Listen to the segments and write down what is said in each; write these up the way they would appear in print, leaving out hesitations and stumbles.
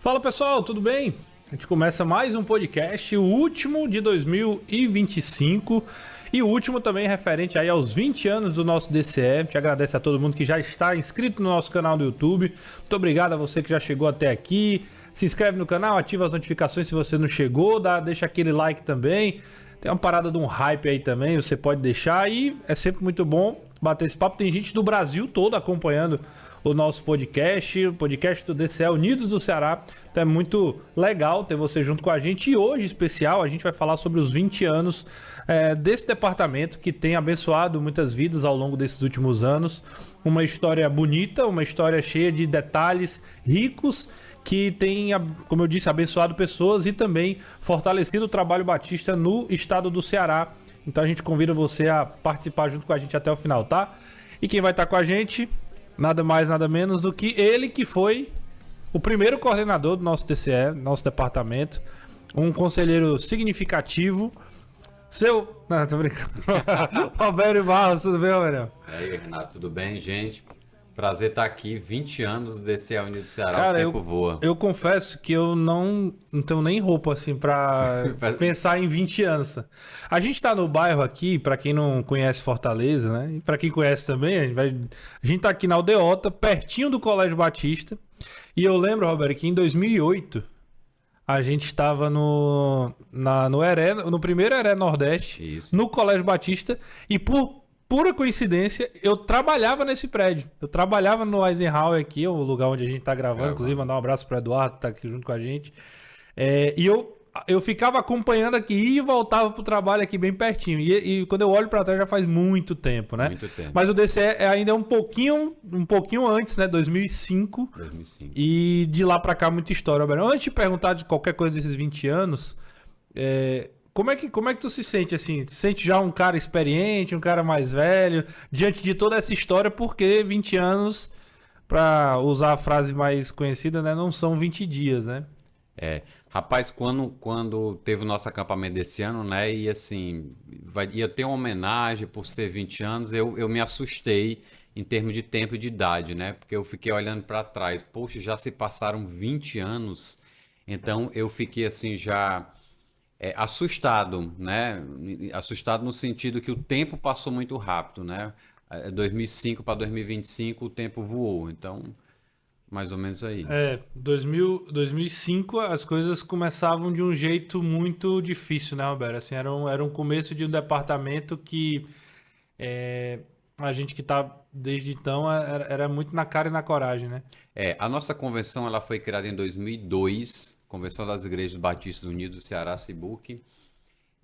Fala pessoal, tudo bem? A gente começa mais um podcast, o último de 2025 e o último também referente aí aos 20 anos do nosso DCE. A gente agradece a todo mundo que já está inscrito no nosso canal do YouTube. Muito obrigado a você que já chegou até aqui. Se inscreve no canal, ativa as notificações se você não chegou, deixa aquele like também. Tem uma parada de um hype aí também, você pode deixar e é sempre muito bom bater esse papo. Tem gente do Brasil todo acompanhando o nosso podcast, o podcast do DCE Unidos do Ceará. Então é muito legal ter você junto com a gente. E hoje, especial, a gente vai falar sobre os 20 anos desse departamento que tem abençoado muitas vidas ao longo desses últimos anos. Uma história bonita, uma história cheia de detalhes ricos que tem, como eu disse, abençoado pessoas e também fortalecido o trabalho batista no estado do Ceará. Então a gente convida você a participar junto com a gente até o final, tá? E quem vai estar com a gente, nada mais, nada menos do que ele que foi o primeiro coordenador do nosso TCE, nosso departamento, um conselheiro significativo. Não, tô brincando. Roberto Barros, tudo bem, Roberto? E aí, Renato, tudo bem, gente? Prazer estar aqui, 20 anos do DCE Unidos do Ceará, cara, o tempo voa. Eu confesso que eu não tenho nem roupa assim pra pensar em 20 anos. A gente tá no bairro aqui, pra quem não conhece Fortaleza, né? E pra quem conhece também, a gente tá aqui na Aldeota, pertinho do Colégio Batista. E eu lembro, Roberto, que em 2008 a gente estava no primeiro Heré Nordeste, Isso. no Colégio Batista, e por pura coincidência, eu trabalhava nesse prédio. Eu trabalhava no Eisenhower aqui, o lugar onde a gente tá gravando. Inclusive, mandar um abraço pro Eduardo, que tá aqui junto com a gente. E eu ficava acompanhando aqui e voltava pro trabalho aqui bem pertinho. E quando eu olho pra trás já faz muito tempo, né? Muito tempo. Mas o DCE ainda é um pouquinho antes, né? 2005. 2005. E de lá pra cá, muita história. Antes de perguntar de qualquer coisa desses 20 anos, como é que tu se sente assim? Tu se sente já um cara experiente, um cara mais velho, diante de toda essa história, porque 20 anos, pra usar a frase mais conhecida, né? Não são 20 dias, né? Rapaz, quando teve o nosso acampamento desse ano, né, e assim, ia ter uma homenagem por ser 20 anos, eu me assustei em termos de tempo e de idade, né, porque eu fiquei olhando para trás, poxa, já se passaram 20 anos, então eu fiquei assim já assustado, né, assustado no sentido que o tempo passou muito rápido, né, 2005 para 2025 o tempo voou, então... Mais ou menos aí. 2005 as coisas começavam de um jeito muito difícil, né, Roberto? Assim, era um começo de um departamento que a gente que tá desde então era muito na cara e na coragem, né? A nossa convenção ela foi criada em 2002, Convenção das Igrejas Batistas Unidos do Ceará, CIBUC,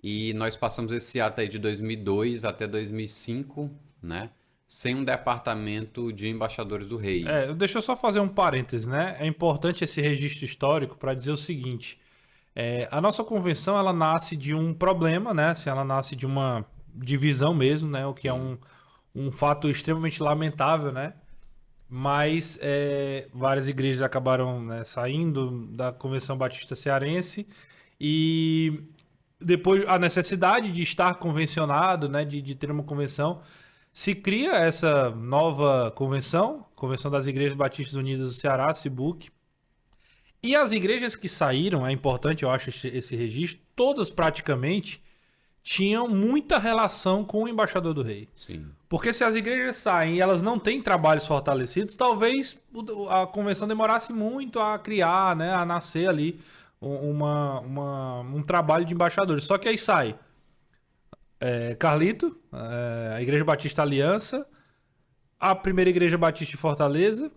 e nós passamos esse ato aí de 2002 até 2005, né? Sem um departamento de embaixadores do rei. Deixa eu só fazer um parêntese, né? É importante esse registro histórico para dizer o seguinte: a nossa convenção ela nasce de um problema, né? Assim, ela nasce de uma divisão mesmo, né? O que é um fato extremamente lamentável, né? Mas várias igrejas acabaram, né, saindo da Convenção Batista Cearense e depois a necessidade de estar convencionado, né? De ter uma convenção. Se cria essa nova convenção, Convenção das Igrejas Batistas Unidas do Ceará, CIBUC. E as igrejas que saíram, é importante eu acho esse registro, todas praticamente tinham muita relação com o embaixador do rei. Sim. Porque se as igrejas saem e elas não têm trabalhos fortalecidos, talvez a convenção demorasse muito a criar, né, a nascer ali um trabalho de embaixadores. Só que aí sai Carlito, a Igreja Batista Aliança, a Primeira Igreja Batista de Fortaleza,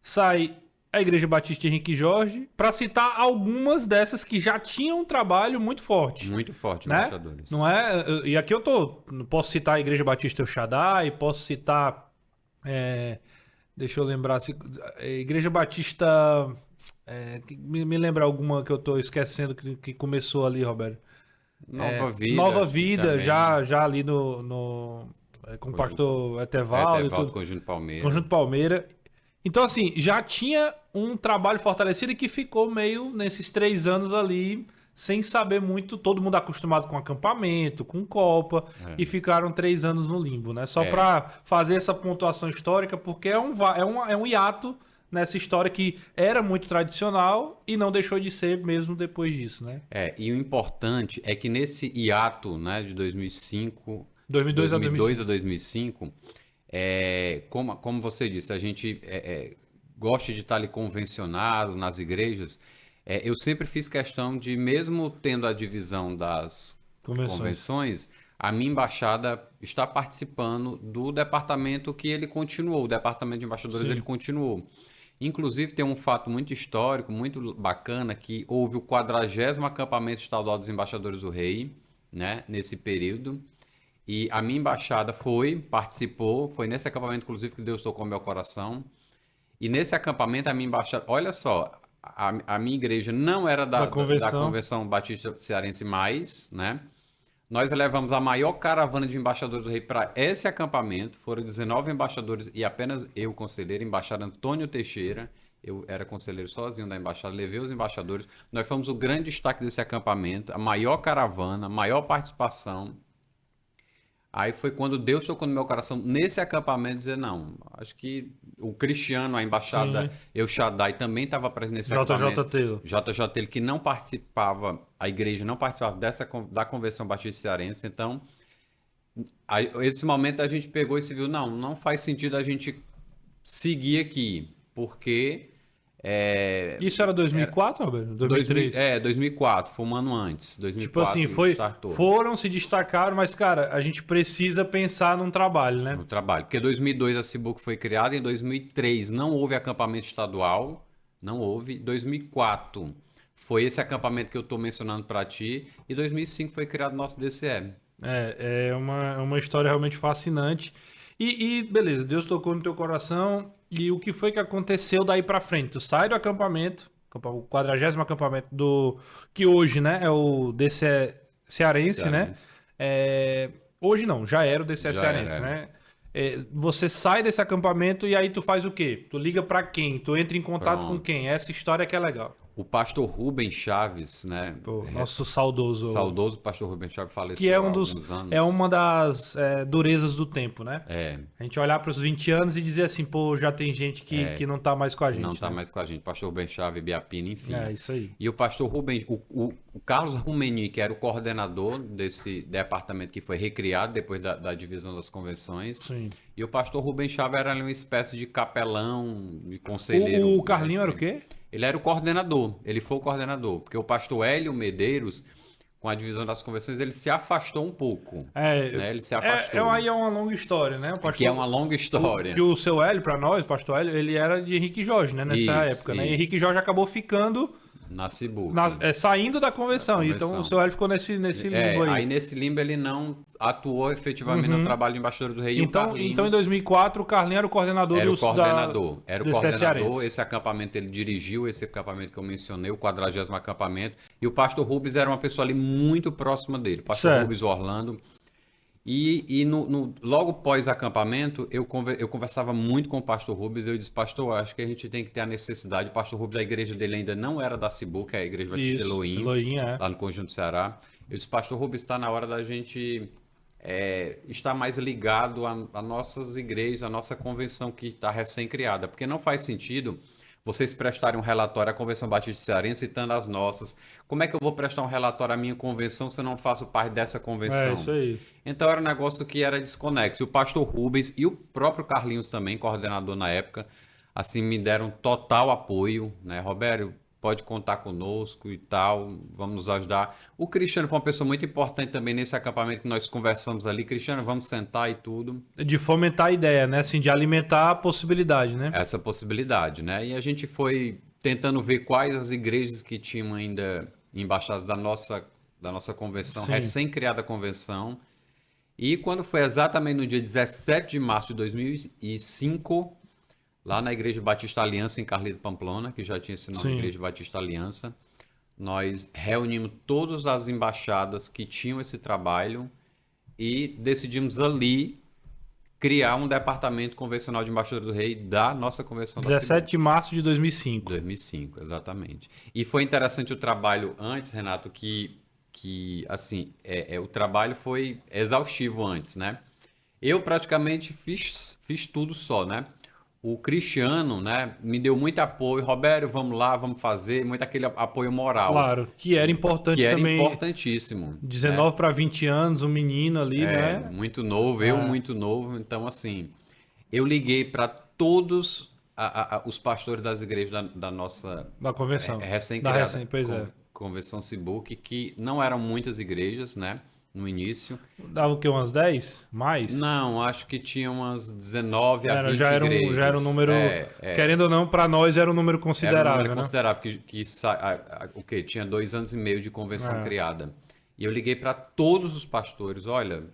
sai a Igreja Batista Henrique Jorge, para citar algumas dessas que já tinham um trabalho muito forte. Muito forte, né? embaixadores. Não é? E aqui posso citar a Igreja Batista El Shaddai, posso citar, deixa eu lembrar, a Igreja Batista, me lembra alguma que eu tô esquecendo que começou ali, Roberto? Nova Vida, já ali com o pastor Etevaldo. Conjunto Palmeira. Conjunto Palmeira. Então, assim, já tinha um trabalho fortalecido e que ficou meio nesses 3 anos ali, sem saber muito, todo mundo acostumado com acampamento, com Copa, e ficaram 3 anos no limbo, né? Só para fazer essa pontuação histórica, porque é um hiato nessa história que era muito tradicional e não deixou de ser mesmo depois disso, né? E o importante é que nesse hiato, né, de 2005, 2002 a 2002 a 2005. 2005, como você disse, a gente gosta de estar ali convencionado nas igrejas. Eu sempre fiz questão de, mesmo tendo a divisão das convenções, a minha embaixada está participando do departamento que ele continuou, o departamento de embaixadores ele continuou. Inclusive tem um fato muito histórico, muito bacana, que houve o 40º acampamento estadual dos embaixadores do rei, né, nesse período. E a minha embaixada participou, foi nesse acampamento, inclusive, que Deus tocou meu coração. E nesse acampamento, a minha embaixada, olha só, a minha igreja não era da Convenção Batista Cearense mais, né? Nós levamos a maior caravana de embaixadores do rei para esse acampamento. Foram 19 embaixadores e apenas eu, conselheiro, embaixador Antônio Teixeira. Eu era conselheiro sozinho da embaixada, levei os embaixadores. Nós fomos o grande destaque desse acampamento, a maior caravana, a maior participação. Aí foi quando Deus tocou no meu coração nesse acampamento dizer, não, acho que o Cristiano, a embaixada, El Shaddai também estava presente nesse acampamento. JJ Taylor, que não participava, a igreja não participava da Convenção Batista Cearense, então esse momento a gente pegou e se viu, não faz sentido a gente seguir aqui, porque... Isso era 2004, Roberto? 2003? 2004, foi um ano antes. 2004, tipo assim, foram, se destacaram, mas, cara, a gente precisa pensar num trabalho, né? No trabalho, porque em 2002 a Cibuc foi criada, em 2003 não houve acampamento estadual, não houve. 2004 foi esse acampamento que eu estou mencionando para ti, e 2005 foi criado o nosso DCE. É uma história realmente fascinante. E beleza, Deus tocou no teu coração. E o que foi que aconteceu daí pra frente? Tu sai do acampamento, o 40º acampamento que hoje, né, é o DCE Cearense, né? Hoje não, já era o DCE Cearense, né? Você sai desse acampamento e aí tu faz o quê? Tu liga pra quem? Tu entra em contato com quem? Essa história que é legal. O pastor Rubens Chaves, né? Nosso saudoso pastor Rubens Chaves faleceu que é há alguns anos. É uma das durezas do tempo, né? A gente olhar para os 20 anos e dizer assim, pô, já tem gente que não tá mais com a gente. Não tá mais com a gente. Pastor Rubens Chaves, Biapina, enfim. É isso aí. E o pastor Rubens, o Carlos Rumeni, que era o coordenador desse departamento que foi recriado depois da divisão das convenções. Sim. E o pastor Rubens Chaves era uma espécie de capelão, de conselheiro. O Carlinho era o quê? Ele era o coordenador, ele foi o coordenador, porque o pastor Hélio Medeiros, com a divisão das convenções, ele se afastou um pouco. Né? Ele se afastou. Aí é uma longa história, né? Que é uma longa história. E o seu Hélio, para nós, o pastor Hélio, ele era de Henrique Jorge, né? Nessa época, né? E Henrique Jorge acabou ficando... Na Cibuc. Saindo da convenção. Então o seu Hélio ficou nesse limbo aí. Aí nesse limbo ele não atuou efetivamente no trabalho de embaixador do rei. Então em 2004 o Carlinho era o coordenador Era o coordenador. Cearense. Esse acampamento ele dirigiu, esse acampamento que eu mencionei, o 40º acampamento. E o pastor Rubens era uma pessoa ali muito próxima dele. O pastor Rubens Orlando. E logo pós-acampamento, eu conversava muito com o pastor Rubens. Eu disse, pastor, acho que a gente tem que ter a necessidade. O pastor Rubens, a igreja dele ainda não era da Cibuc, é a igreja Batista Elohim, lá no Conjunto Ceará. Eu disse, pastor Rubens, está na hora da gente estar mais ligado a nossas igrejas, a nossa convenção que está recém-criada. Porque não faz sentido vocês prestarem um relatório à Convenção Batista Cearense citando as nossas. Como é que eu vou prestar um relatório à minha convenção se eu não faço parte dessa convenção? É isso aí. Então era um negócio que era desconexo. E o pastor Rubens e o próprio Carlinhos também, coordenador na época, assim, me deram total apoio, né? Robério, pode contar conosco e tal, vamos nos ajudar. O Cristiano foi uma pessoa muito importante também nesse acampamento que nós conversamos ali. Cristiano, vamos sentar e tudo. De fomentar a ideia, né? Assim, de alimentar a possibilidade, né? Essa possibilidade, né? E a gente foi tentando ver quais as igrejas que tinham ainda embaixadas da nossa convenção, recém-criada convenção. E quando foi exatamente no dia 17 de março de 2005... lá na Igreja Batista Aliança, em Carlito Pamplona, que já tinha esse nome, Igreja Batista Aliança, nós reunimos todas as embaixadas que tinham esse trabalho e decidimos ali criar um departamento convencional de embaixador do rei da nossa convenção 17 de março de 2005. 2005, exatamente. E foi interessante o trabalho antes, Renato, que assim, o trabalho foi exaustivo antes, né? Eu praticamente fiz tudo só, né? o Cristiano, né, me deu muito apoio. Roberto, vamos lá, vamos fazer, muito aquele apoio moral, Claro, que era que importante era também. importantíssimo, né? 19 para 20 anos, um menino ali, né? Muito novo, eu muito novo. Então, assim, eu liguei para todos os pastores das igrejas da nossa Da convenção. Da recém-criada pois é. Convenção Cibuc, que não eram muitas igrejas, né, no início. Dava o quê? Umas 10? Mais? Não, acho que tinha umas 19 a 20 já era um igrejas. número, querendo ou não, para nós era um número Era um considerável, número né? considerável, o quê? Tinha 2 anos e meio de convenção criada. E eu liguei para todos os pastores, olha,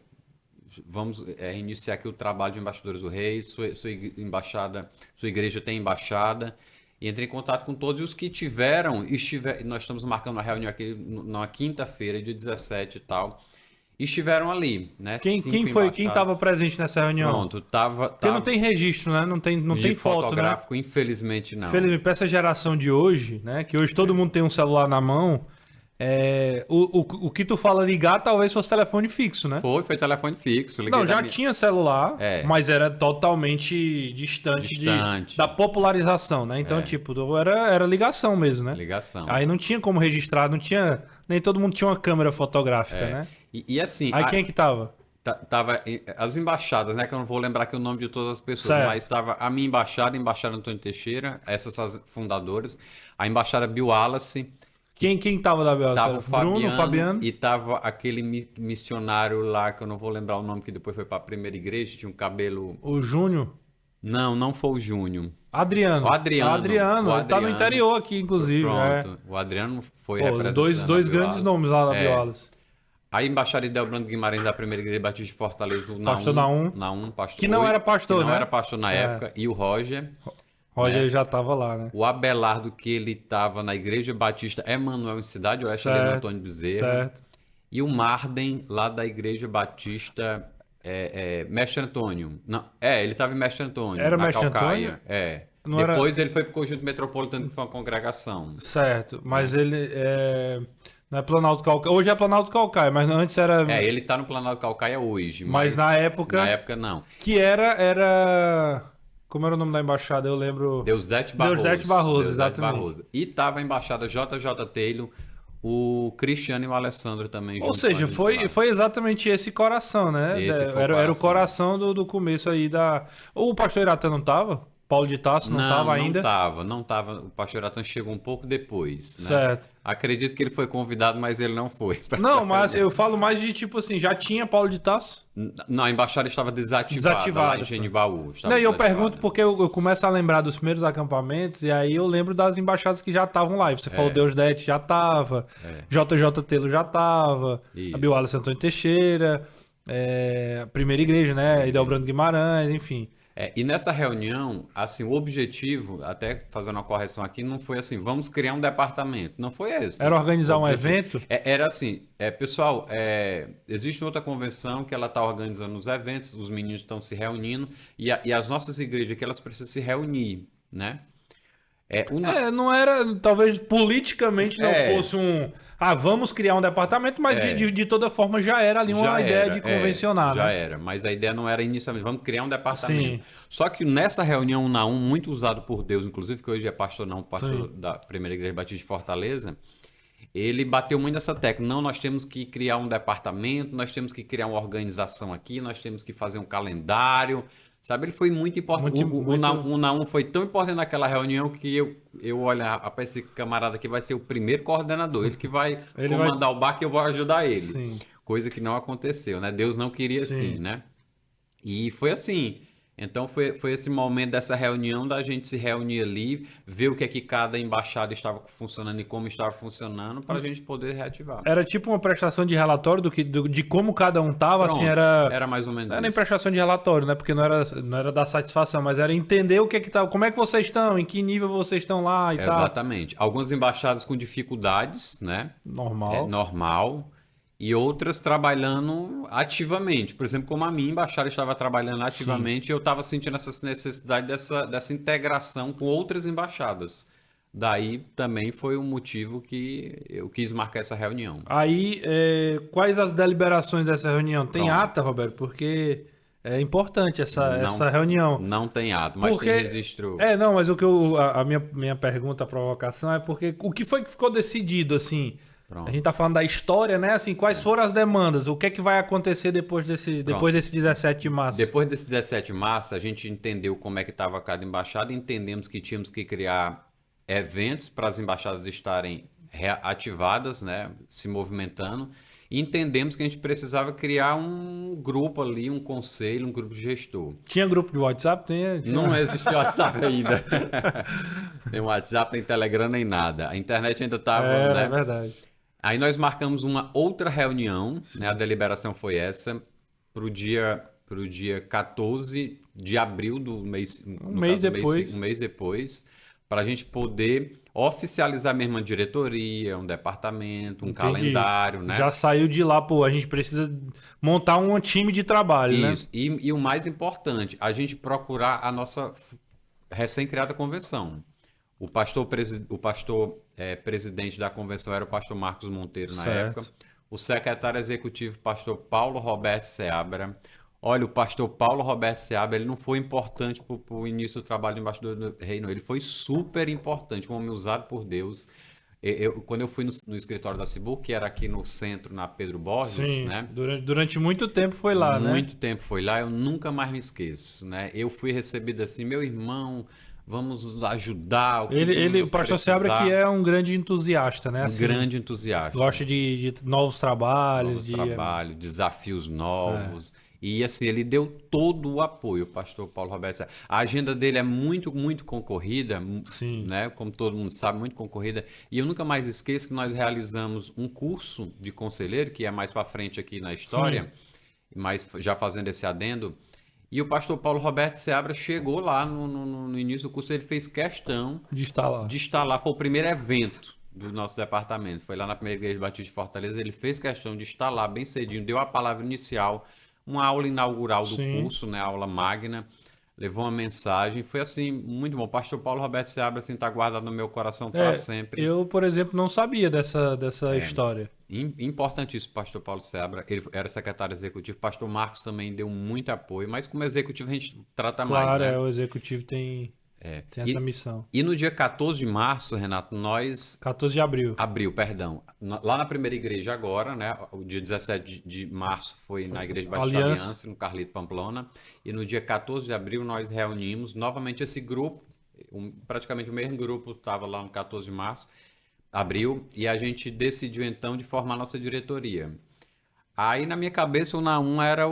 vamos iniciar aqui o trabalho de embaixadores do rei, sua embaixada, sua igreja tem embaixada. E entrei em contato com todos os que nós estamos marcando uma reunião aqui na quinta-feira, dia 17 e tal. Estiveram ali, né? Quem foi? Quem estava presente nessa reunião? Pronto, Porque não tem registro, né? Não tem foto, né? fotográfico, infelizmente não. Infelizmente, para essa geração de hoje, né? Que hoje todo mundo tem um celular na mão, o que tu fala ligar talvez fosse telefone fixo, né? Foi telefone fixo. Liguei Não, já tinha celular, mas era totalmente distante da popularização, né? Então, tipo, era ligação mesmo, né? Ligação. Aí não tinha como registrar, não tinha... Nem todo mundo tinha uma câmera fotográfica, né? E assim... Aí quem é que tava? Tava as embaixadas, né? Que eu não vou lembrar aqui o nome de todas as pessoas, Certo. mas estava a minha embaixada, a embaixada Antônio Teixeira, essas são as fundadoras, a embaixada Bill Wallace, Quem tava da Bela? tava o Bruno, Fabiano? e tava aquele missionário lá, que eu não vou lembrar o nome, que depois foi para a primeira igreja, tinha um cabelo... O Júnior? Não foi o Júnior. Adriano. O Adriano. Ele tá no interior aqui, inclusive. Pronto. O Adriano foi representando dois a grandes Bill nomes lá da Biolas. A embaixada de Delbrando Guimarães da Primeira Igreja Batista de Fortaleza, o Pastor Naum. pastor. Que não era pastor, que não né? era pastor na época. E o Roger. Roger já tava lá, né? O Abelardo, que ele estava na Igreja Batista Emanuel em Cidade Oeste, ali no Antônio Bezerra. Certo. E o Marden, lá da Igreja Batista Mestre Antônio. Não, ele estava em Mestre Antônio, Era na Mestre Calcaia. Não Depois ele foi para o Conjunto Metropolitano, que foi uma congregação. Certo, mas ele não é Planalto Calcaia. Hoje é Planalto Calcaia, mas antes era... Ele tá no Planalto Calcaia hoje. Mas na época... Na época, não. Que era... Como era o nome da embaixada? Eu lembro... Deusdete Barroso. Deusdete Barroso, exatamente. E tava a embaixada JJ Taylor, o Cristiano e o Alessandro também. Ou seja, foi exatamente esse coração, né? Era o coração do começo aí da... O pastor Iratan não tava? Paulo de Tarso não tava ainda? Não tava. O pastor Iratan chegou um pouco depois, né? Certo. Acredito que ele foi convidado, mas ele não foi. Não, mas eu falo mais de tipo assim, já tinha Paulo de Tarso? Não, a embaixada estava desativada lá em Genibaú. Não, e eu pergunto porque eu começo a lembrar dos primeiros acampamentos e aí eu lembro das embaixadas que já estavam lá. E você falou Deusdete já tava, JJ Telo já tava, Isso. a Bioala Antônio Teixeira, a Primeira Igreja, né? Idelbrando Guimarães, enfim. E nessa reunião, assim, o objetivo, até fazendo uma correção aqui, não foi assim, vamos criar um departamento. Não foi esse. Era organizar um evento? Era assim, pessoal, existe outra convenção que ela está organizando os eventos, os meninos estão se reunindo, e as nossas igrejas aqui, elas precisam se reunir, né? Não era, talvez politicamente não fosse vamos criar um departamento, mas de toda forma já era ali uma ideia de convencionar, já né? era, mas a ideia não era inicialmente, vamos criar um departamento. Sim. Só que nessa reunião um na um, muito usado por Deus, inclusive, que hoje é pastor Sim. da Primeira Igreja Batista de Fortaleza, ele bateu muito nessa tecla. Não, nós temos que criar um departamento, nós temos que criar uma organização aqui, nós temos que fazer um calendário. Sabe, ele foi muito importante. O Naum foi tão importante naquela reunião que eu olho, rapaz, esse camarada aqui vai ser o primeiro coordenador. Ele que vai comandar o barco e eu vou ajudar ele. Sim. Coisa que não aconteceu, né? Deus não queria assim, né? E foi assim. Então foi esse momento dessa reunião da gente se reunir ali, ver o que é que cada embaixada estava funcionando e como estava funcionando para a gente poder reativar. Era tipo uma prestação de relatório de como cada um tava, Pronto, assim, era... Era mais ou menos Era nem isso. prestação de relatório, né? Porque não era dar satisfação, mas era entender o que é que tá, como é que vocês estão, em que nível vocês estão lá e tal. Exatamente. Algumas embaixadas com dificuldades, né? Normal. Normal. E outras trabalhando ativamente. Por exemplo, como a minha embaixada estava trabalhando ativamente, eu estava sentindo essa necessidade dessa integração com outras embaixadas. Daí também foi o motivo que eu quis marcar essa reunião. Aí, quais as deliberações dessa reunião? Tem Pronto. ata, Roberto? Porque É importante Não, essa reunião. não tem ato, mas Porque. tem registro. Não, mas o que a minha pergunta, a provocação é porque o que foi que ficou decidido, assim? A Pronto, gente tá falando da história, né? Assim, quais foram as demandas? O que é que vai acontecer depois pronto. desse 17 de março? Depois desse 17 de março, a gente entendeu como é que estava cada embaixada, entendemos que tínhamos que criar eventos para as embaixadas estarem ativadas, né, se movimentando, e entendemos que a gente precisava criar um grupo ali, um conselho, um grupo de gestor. Tinha grupo de WhatsApp? Tinha. Não existe WhatsApp ainda. Nem WhatsApp, nem Telegram, nem nada. A internet ainda estava, Era, é né? verdade. Aí nós marcamos uma outra reunião, né? A Sim. deliberação foi essa, pro dia 14 de abril do mês, Um no mês caso, depois. um mês depois, para a gente poder oficializar mesmo uma diretoria, um departamento, um Entendi. calendário, né? Já saiu de lá, pô. A gente precisa montar um time de trabalho, né? Isso. E o mais importante, a gente procurar a nossa recém-criada convenção. O pastor presidente da convenção era o pastor Marcos Monteiro na época. Certo. O secretário executivo, pastor Paulo Roberto Seabra. Olha, o pastor Paulo Roberto Seabra, ele não foi importante para o início do trabalho do embaixador do rei, não. Ele foi super importante, um homem usado por Deus. Quando eu fui no escritório da Cibu, que era aqui no centro, na Pedro Borges, Sim. né? Durante muito tempo foi lá, né? Muito tempo foi lá, eu nunca mais me esqueço, né? Eu fui recebido assim, meu irmão, vamos ajudar, o que O pastor Seabra que é um grande entusiasta, né? um Assim, grande entusiasta. gosta de novos trabalhos, Novos trabalhos, desafios novos. E assim, ele deu todo o apoio, o pastor Paulo Roberto. A agenda dele é muito, muito concorrida, Sim. né? Como todo mundo sabe, muito concorrida. E eu nunca mais esqueço que nós realizamos um curso de conselheiro, que é mais para frente aqui na história, mas já fazendo esse adendo. E o pastor Paulo Roberto Seabra chegou lá no início do curso, ele fez questão De estar lá. de estar lá. Foi o primeiro evento do nosso departamento. Foi lá na primeira igreja batista de Fortaleza. Ele fez questão de estar lá bem cedinho, deu a palavra inicial, uma aula inaugural do Sim. curso, né, a aula magna, levou uma mensagem. Foi assim, muito bom. O pastor Paulo Roberto Seabra assim, está guardado no meu coração para sempre. Eu, por exemplo, não sabia dessa história. Importantíssimo, pastor Paulo Seabra. Ele era secretário executivo. Pastor Marcos também deu muito apoio, mas como executivo a gente trata mais, Claro, né? o executivo tem essa missão. E no dia 14 de março, Renato, nós 14 de abril. Abril, perdão. Lá na primeira igreja agora, né? O dia 17 de março foi na igreja Batista Aliança, no Carlito Pamplona. E no dia 14 de abril nós reunimos novamente esse grupo. Praticamente o mesmo grupo estava lá no 14 de março, abril. E a gente decidiu então de formar nossa diretoria. Aí na minha cabeça o Naum era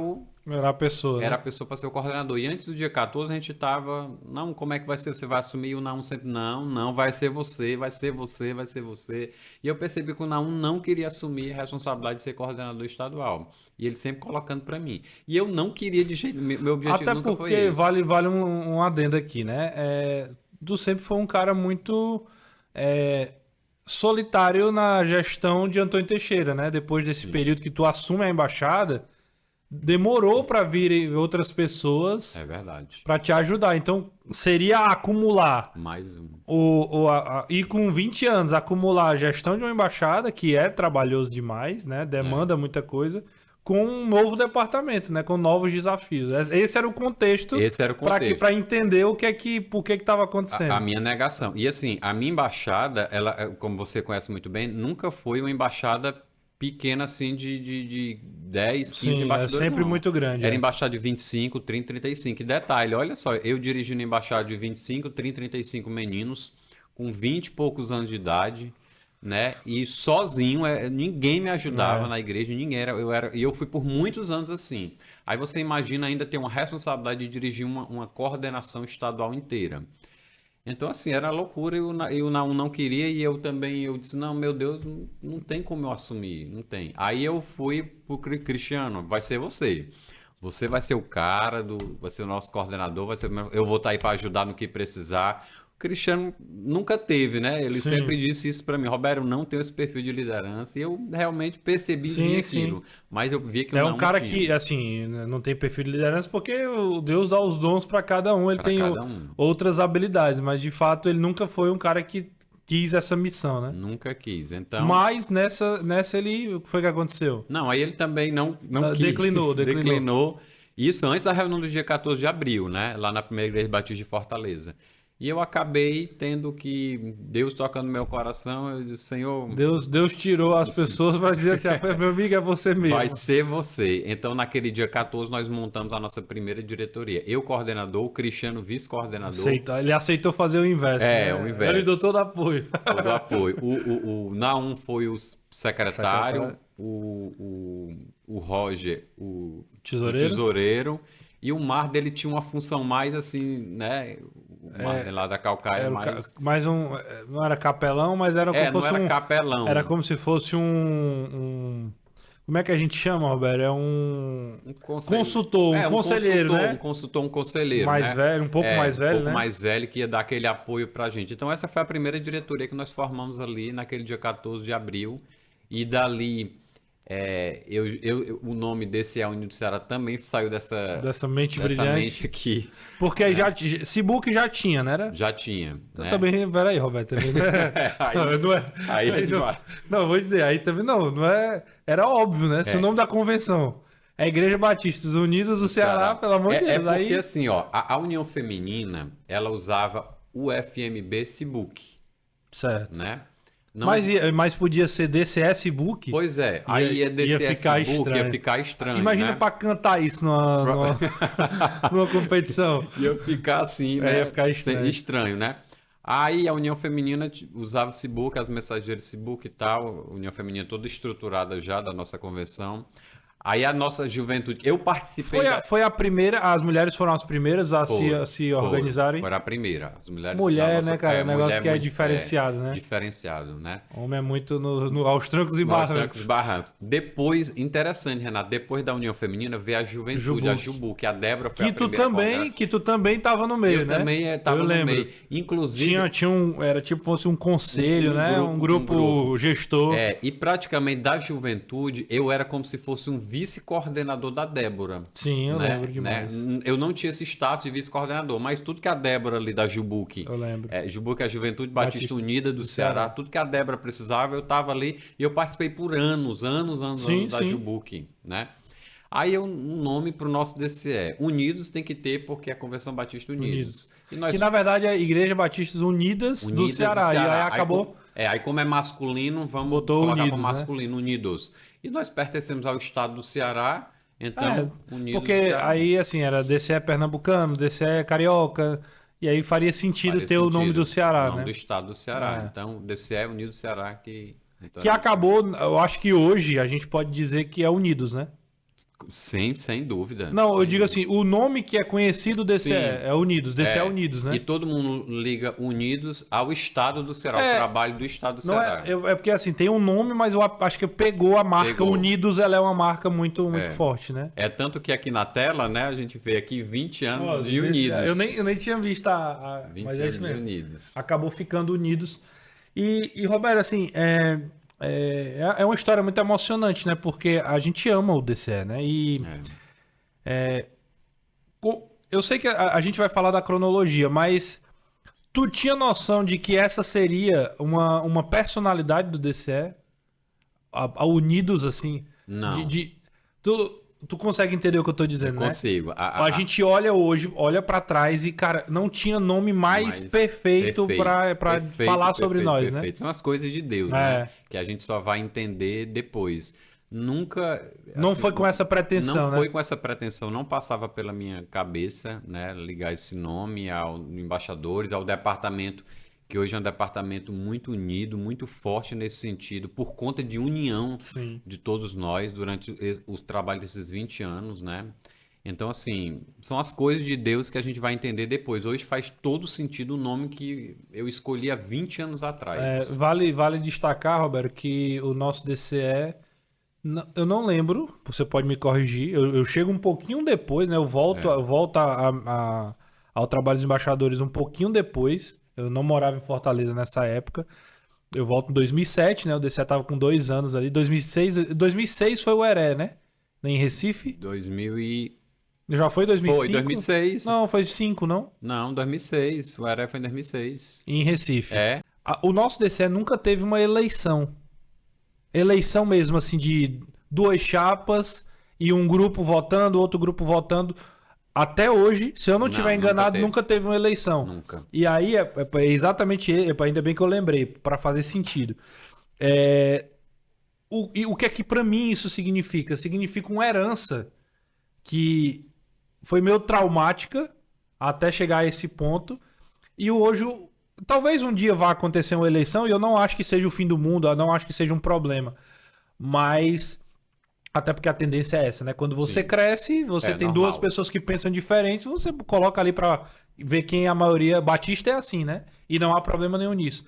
Era a pessoa. a Né? pessoa para ser o coordenador. E antes do dia 14 a gente tava, não, como é que vai ser? Você vai assumir? E o Naum sempre, não, vai ser você, vai ser você, vai ser você. E eu percebi que o Naum não queria assumir a responsabilidade de ser coordenador estadual. E ele sempre colocando para mim. E eu não queria de jeito, meu objetivo Até nunca foi porque esse. vale um adendo aqui, né? Tu sempre foi um cara muito solitário na gestão de Antônio Teixeira, né? Depois desse período que tu assume a embaixada, demorou para vir outras pessoas É verdade. para te ajudar. Então, seria acumular Mais um. e com 20 anos acumular a gestão de uma embaixada, que é trabalhoso demais, né? Demanda muita coisa, com um novo departamento, né? Com novos desafios. Esse era o contexto. Esse era o contexto. Para entender por que estava acontecendo. A minha negação. E assim, a minha embaixada, ela, como você conhece muito bem, nunca foi uma embaixada pequena assim de 10, 15 Sim, embaixadores. é sempre não. muito grande. Era embaixada de 25, 30, 35. E detalhe, olha só, eu dirigindo embaixada de 25, 30, 35 meninos, com 20 e poucos anos de idade, né? E sozinho, ninguém me ajudava na igreja, ninguém e eu fui por muitos anos assim. Aí você imagina ainda ter uma responsabilidade de dirigir uma coordenação estadual inteira. Então, assim, era loucura e o Naum não queria e eu também, eu disse, não, meu Deus, não tem como eu assumir, não tem. Aí eu fui pro Cristiano, vai ser você. Você vai ser o cara, vai ser o nosso coordenador, eu vou estar aí para ajudar no que precisar. O Cristiano nunca teve, né? Ele sempre disse isso para mim, Roberto, eu não tenho esse perfil de liderança. E eu realmente percebi aquilo. Mas eu via que o Naum um cara tinha. que, assim, não tem perfil de liderança porque o Deus dá os dons para cada um, ele tem outras habilidades, mas de fato ele nunca foi um cara que quis essa missão, né? Nunca quis, então... Mas nessa ele, o que foi que aconteceu? Não, aí ele também não quis. Declinou. Declinou. Isso antes da reunião do dia 14 de abril, né? Lá na primeira igreja batista de Fortaleza. E eu acabei tendo que, Deus tocando no meu coração, eu disse, Senhor, Deus tirou as pessoas para dizer assim, meu amigo, é você mesmo. vai ser você. Então, naquele dia 14, nós montamos a nossa primeira diretoria. Eu, coordenador, o Cristiano, vice-coordenador. Ele aceitou fazer o inverso. É, o inverso. Ele deu todo apoio. Todo apoio. O Naum foi o secretário, o Roger, o tesoureiro, e o Marder, ele tinha uma função mais assim, né? O Marder lá da Calcaia, não era capelão, mas era como se fosse não era capelão. Era como se fosse como é que a gente chama, Roberto? É um consultor, um conselheiro, né? Um consultor, um conselheiro, mais velho, um pouco mais velho, né? Um pouco mais velho, que ia dar aquele apoio pra gente. Então essa foi a primeira diretoria que nós formamos ali naquele dia 14 de abril. E dali, o nome desse Unido do Ceará também saiu dessa mente brilhante. Mente aqui. Porque aí Cibuc já tinha, né? Era? Já tinha. Então, né? Também, peraí, Roberto. Também, né? aí é demais. Não, vou dizer, aí também não é. Era óbvio, né? Se o nome da convenção é a Igreja Batista Unidos do Ceará, pelo amor de Deus. É porque assim, ó, a União Feminina, ela usava o FMB Cibuc. Certo. Né? Não... Mas podia ser DCS Book. Pois é, aí ia DCS Book, ia ficar estranho. Imagina, né? Pra cantar isso numa competição. Ia ficar assim, né? Ia ficar estranho, né? Aí a União Feminina usava esse book, as mensageiras desse book e tal, a União Feminina toda estruturada já da nossa convenção. Aí a nossa juventude, eu participei... Foi a primeira, as mulheres foram as primeiras a se organizarem? Foi a primeira. As mulheres mulher, né, cara? Um negócio que é diferenciado, né? Diferenciado, né? Homem é muito aos trancos e barrancos. Aos trancos e barrancos. Depois, interessante, Renato, depois da União Feminina veio a juventude, a Jubuc, a Débora foi a primeira. Que tu também tava no meio, né? Eu também tava no meio. Inclusive... Era tipo fosse um conselho, né? Um grupo gestor. E praticamente da juventude, eu era como se fosse um vice-coordenador da Débora. Sim, eu lembro demais. Eu não tinha esse status de vice-coordenador, mas tudo que a Débora ali da Jubuc, eu lembro. Jubuc é a Juventude Batista Unida do Ceará, tudo que a Débora precisava, eu estava ali e eu participei por anos da Jubuc, né? Aí um nome para o nosso DCE. Unidos tem que ter porque é a Convenção Batista Unidos. Que na verdade é Igreja Batista Unidas do Ceará. E aí acabou... Aí como é masculino, vamos colocar para masculino, Unidos. E nós pertencemos ao estado do Ceará, então Unidos porque do Ceará. Aí assim, era DCE pernambucano, DCE carioca, e aí faria sentido ter o nome do Ceará, né? O nome do estado do Ceará. Então, DCE Unidos do Ceará que... Então, que acabou, eu acho que hoje a gente pode dizer que é Unidos, né? Sem dúvida. Não, eu digo assim, o nome que é conhecido DCE é Unidos, DCE é Unidos, né? E todo mundo liga Unidos ao estado do Ceará, ao trabalho do estado do Ceará. É porque assim, tem um nome, mas eu acho que pegou a marca Unidos, ela é uma marca muito forte, né? É tanto que aqui na tela, né, a gente vê aqui 20 anos de Unidos. Eu nem tinha visto mas é isso mesmo. Unidos. Acabou ficando Unidos. E Roberto, assim, é uma história muito emocionante, né? Porque a gente ama o DCE, né? Eu sei que a gente vai falar da cronologia, mas tu tinha noção de que essa seria uma personalidade do DCE? A Unidos, assim? Não. Tu consegue entender o que eu tô dizendo, né? Consigo. A gente olha hoje, olha pra trás e, cara, não tinha nome mais perfeito pra falar sobre nós, né? São as coisas de Deus, né? Que a gente só vai entender depois. Nunca... Não foi com essa pretensão, né? Não foi com essa pretensão. Não passava pela minha cabeça, né? Ligar esse nome aos embaixadores, ao departamento, que hoje é um departamento muito unido, muito forte nesse sentido, por conta de união de todos nós durante o trabalho desses 20 anos, né? Então, assim, são as coisas de Deus que a gente vai entender depois. Hoje faz todo sentido o nome que eu escolhi há 20 anos atrás. Vale destacar, Roberto, que o nosso DCE, eu não lembro, você pode me corrigir, eu chego um pouquinho depois, né? Eu volto ao trabalho dos embaixadores um pouquinho depois. Eu não morava em Fortaleza nessa época. Eu volto em 2007, né? O DCE tava com 2 anos ali. 2006 foi o ERE, né? Em Recife. Já foi 2005? Foi 2006. Não, foi 5, não? Não, 2006. O ERE foi em 2006. Em Recife. O nosso DCE nunca teve uma eleição. Eleição mesmo, assim, de 2 chapas e um grupo votando, outro grupo votando. Até hoje, se eu não estiver enganado, nunca teve uma eleição. Nunca. E aí, é exatamente, ainda bem que eu lembrei, para fazer sentido. O que é que para mim isso significa? Significa uma herança que foi meio traumática até chegar a esse ponto. E hoje, talvez um dia vá acontecer uma eleição e eu não acho que seja o fim do mundo, eu não acho que seja um problema. Mas, até porque a tendência é essa, né? Quando você cresce, você tem normal. duas pessoas que pensam diferentes, você coloca ali pra ver quem a maioria... Batista é assim, né? E não há problema nenhum nisso.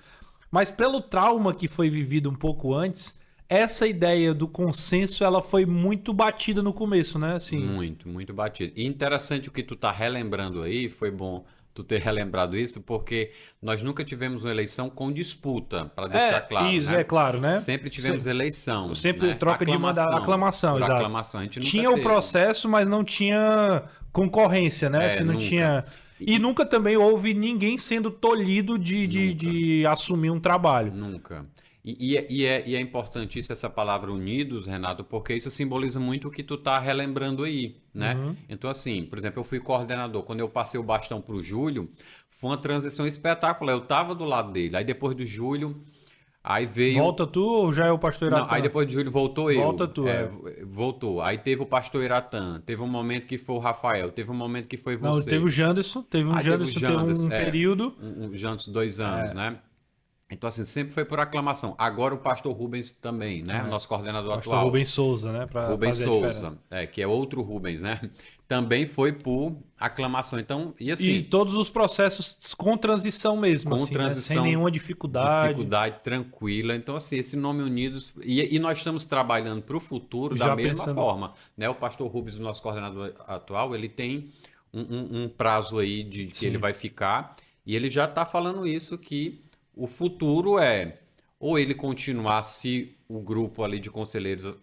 Mas pelo trauma que foi vivido um pouco antes, essa ideia do consenso, ela foi muito batida no começo, né? Assim, muito batida. E interessante o que tu tá relembrando aí, foi bom tu ter relembrado isso, porque nós nunca tivemos uma eleição com disputa, para deixar claro, isso, né? claro, né? Sempre tivemos eleição, Sempre né? troca de mandato, aclamação, por exato. aclamação. A gente nunca tinha teve. O processo, mas não tinha concorrência, né? Você não nunca. tinha... E nunca também houve ninguém sendo tolhido de assumir um trabalho. Nunca. E é importantíssima essa palavra unidos, Renato, porque isso simboliza muito o que tu tá relembrando aí, né? Então, assim, por exemplo, eu fui coordenador. Quando eu passei o bastão pro Júlio, foi uma transição espetacular. Eu tava do lado dele. Aí depois do Júlio, aí veio... Volta tu ou já é o pastor Iratã? Não, aí depois de Júlio voltou eu. Volta tu, Voltou. Aí teve o pastor Iratã, teve um momento que foi o Rafael, teve um momento que foi você. Não, teve o Janderson, teve um período. Um Janderson, 2 anos, né? Então, assim, sempre foi por aclamação. Agora o pastor Rubens também, né? Nosso coordenador pastor atual. Rubens Souza, né? Pra Rubens fazer Souza, que é outro Rubens, né? Também foi por aclamação. Então, e assim... E todos os processos com transição mesmo, com assim, transição, né? Sem nenhuma dificuldade. Dificuldade, tranquila. Então, assim, esse nome Unidos... E nós estamos trabalhando para o futuro da mesma forma, né? O pastor Rubens, o nosso coordenador atual, ele tem um prazo aí de que ele vai ficar. E ele já está falando isso, que o futuro é ou ele continuar, se o grupo ali de conselheiros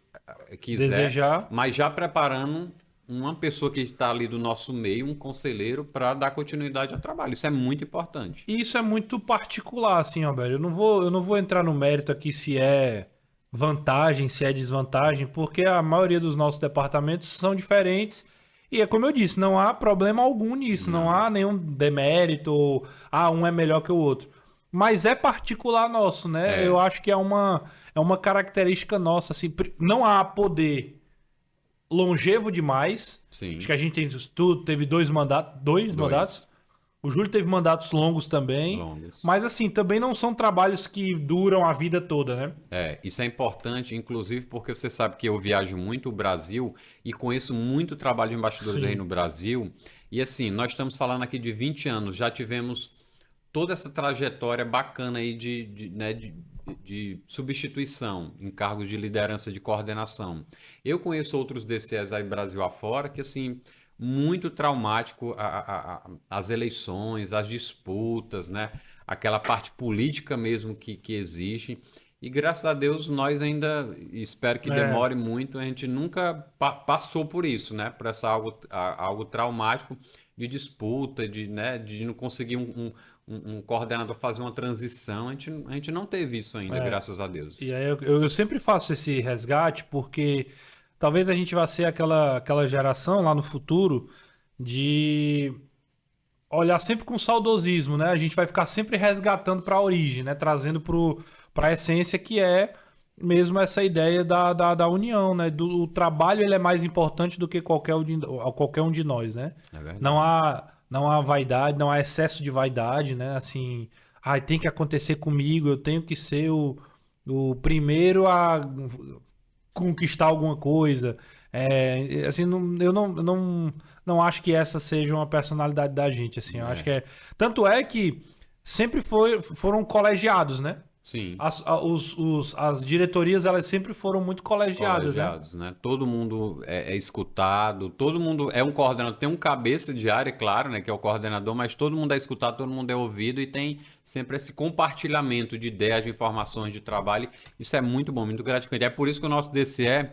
quiser, desejar, mas já preparando uma pessoa que está ali do nosso meio, um conselheiro, para dar continuidade ao trabalho. Isso é muito importante. E isso é muito particular, assim, Roberto. Eu não vou entrar no mérito aqui se é vantagem, se é desvantagem, porque a maioria dos nossos departamentos são diferentes. E é como eu disse, não há problema algum nisso, não há nenhum demérito, ou um é melhor que o outro. Mas é particular nosso, né? Eu acho que é uma característica nossa, assim, não há poder longevo demais. Sim. Acho que a gente tem tudo, teve dois mandatos. O Júlio teve mandatos longos também. Mas assim, também não são trabalhos que duram a vida toda, né? Isso é importante, inclusive porque você sabe que eu viajo muito o Brasil e conheço muito trabalho de embaixadores do Reino no Brasil. E assim, nós estamos falando aqui de 20 anos, já tivemos toda essa trajetória bacana aí de substituição em cargos de liderança, de coordenação. Eu conheço outros DCEs aí Brasil afora que, assim, muito traumático as eleições, as disputas, né? Aquela parte política mesmo que existe. E graças a Deus nós ainda, espero que demore muito, a gente nunca passou por isso, né? Por algo traumático de disputa, de não conseguir um coordenador fazer uma transição. A gente não teve isso ainda, graças a Deus. E aí eu sempre faço esse resgate porque talvez a gente vá ser aquela geração lá no futuro de olhar sempre com saudosismo, né? A gente vai ficar sempre resgatando para a origem, né? Trazendo para a essência que é mesmo essa ideia da união, né? O trabalho ele é mais importante do que qualquer um de nós, né? É verdade. Não há vaidade, não há excesso de vaidade, né? Assim, tem que acontecer comigo, eu tenho que ser o primeiro a conquistar alguma coisa. Assim, eu não acho que essa seja uma personalidade da gente, assim. Eu acho que tanto é que sempre foram colegiados, né? Sim. As diretorias, elas sempre foram muito colegiadas, né? Todo mundo é escutado, todo mundo é um coordenador, tem um cabeça de área, claro, né, que é o coordenador, mas todo mundo é escutado, todo mundo é ouvido e tem sempre esse compartilhamento de ideias, de informações, de trabalho. Isso é muito bom, muito gratificante. É por isso que o nosso DCE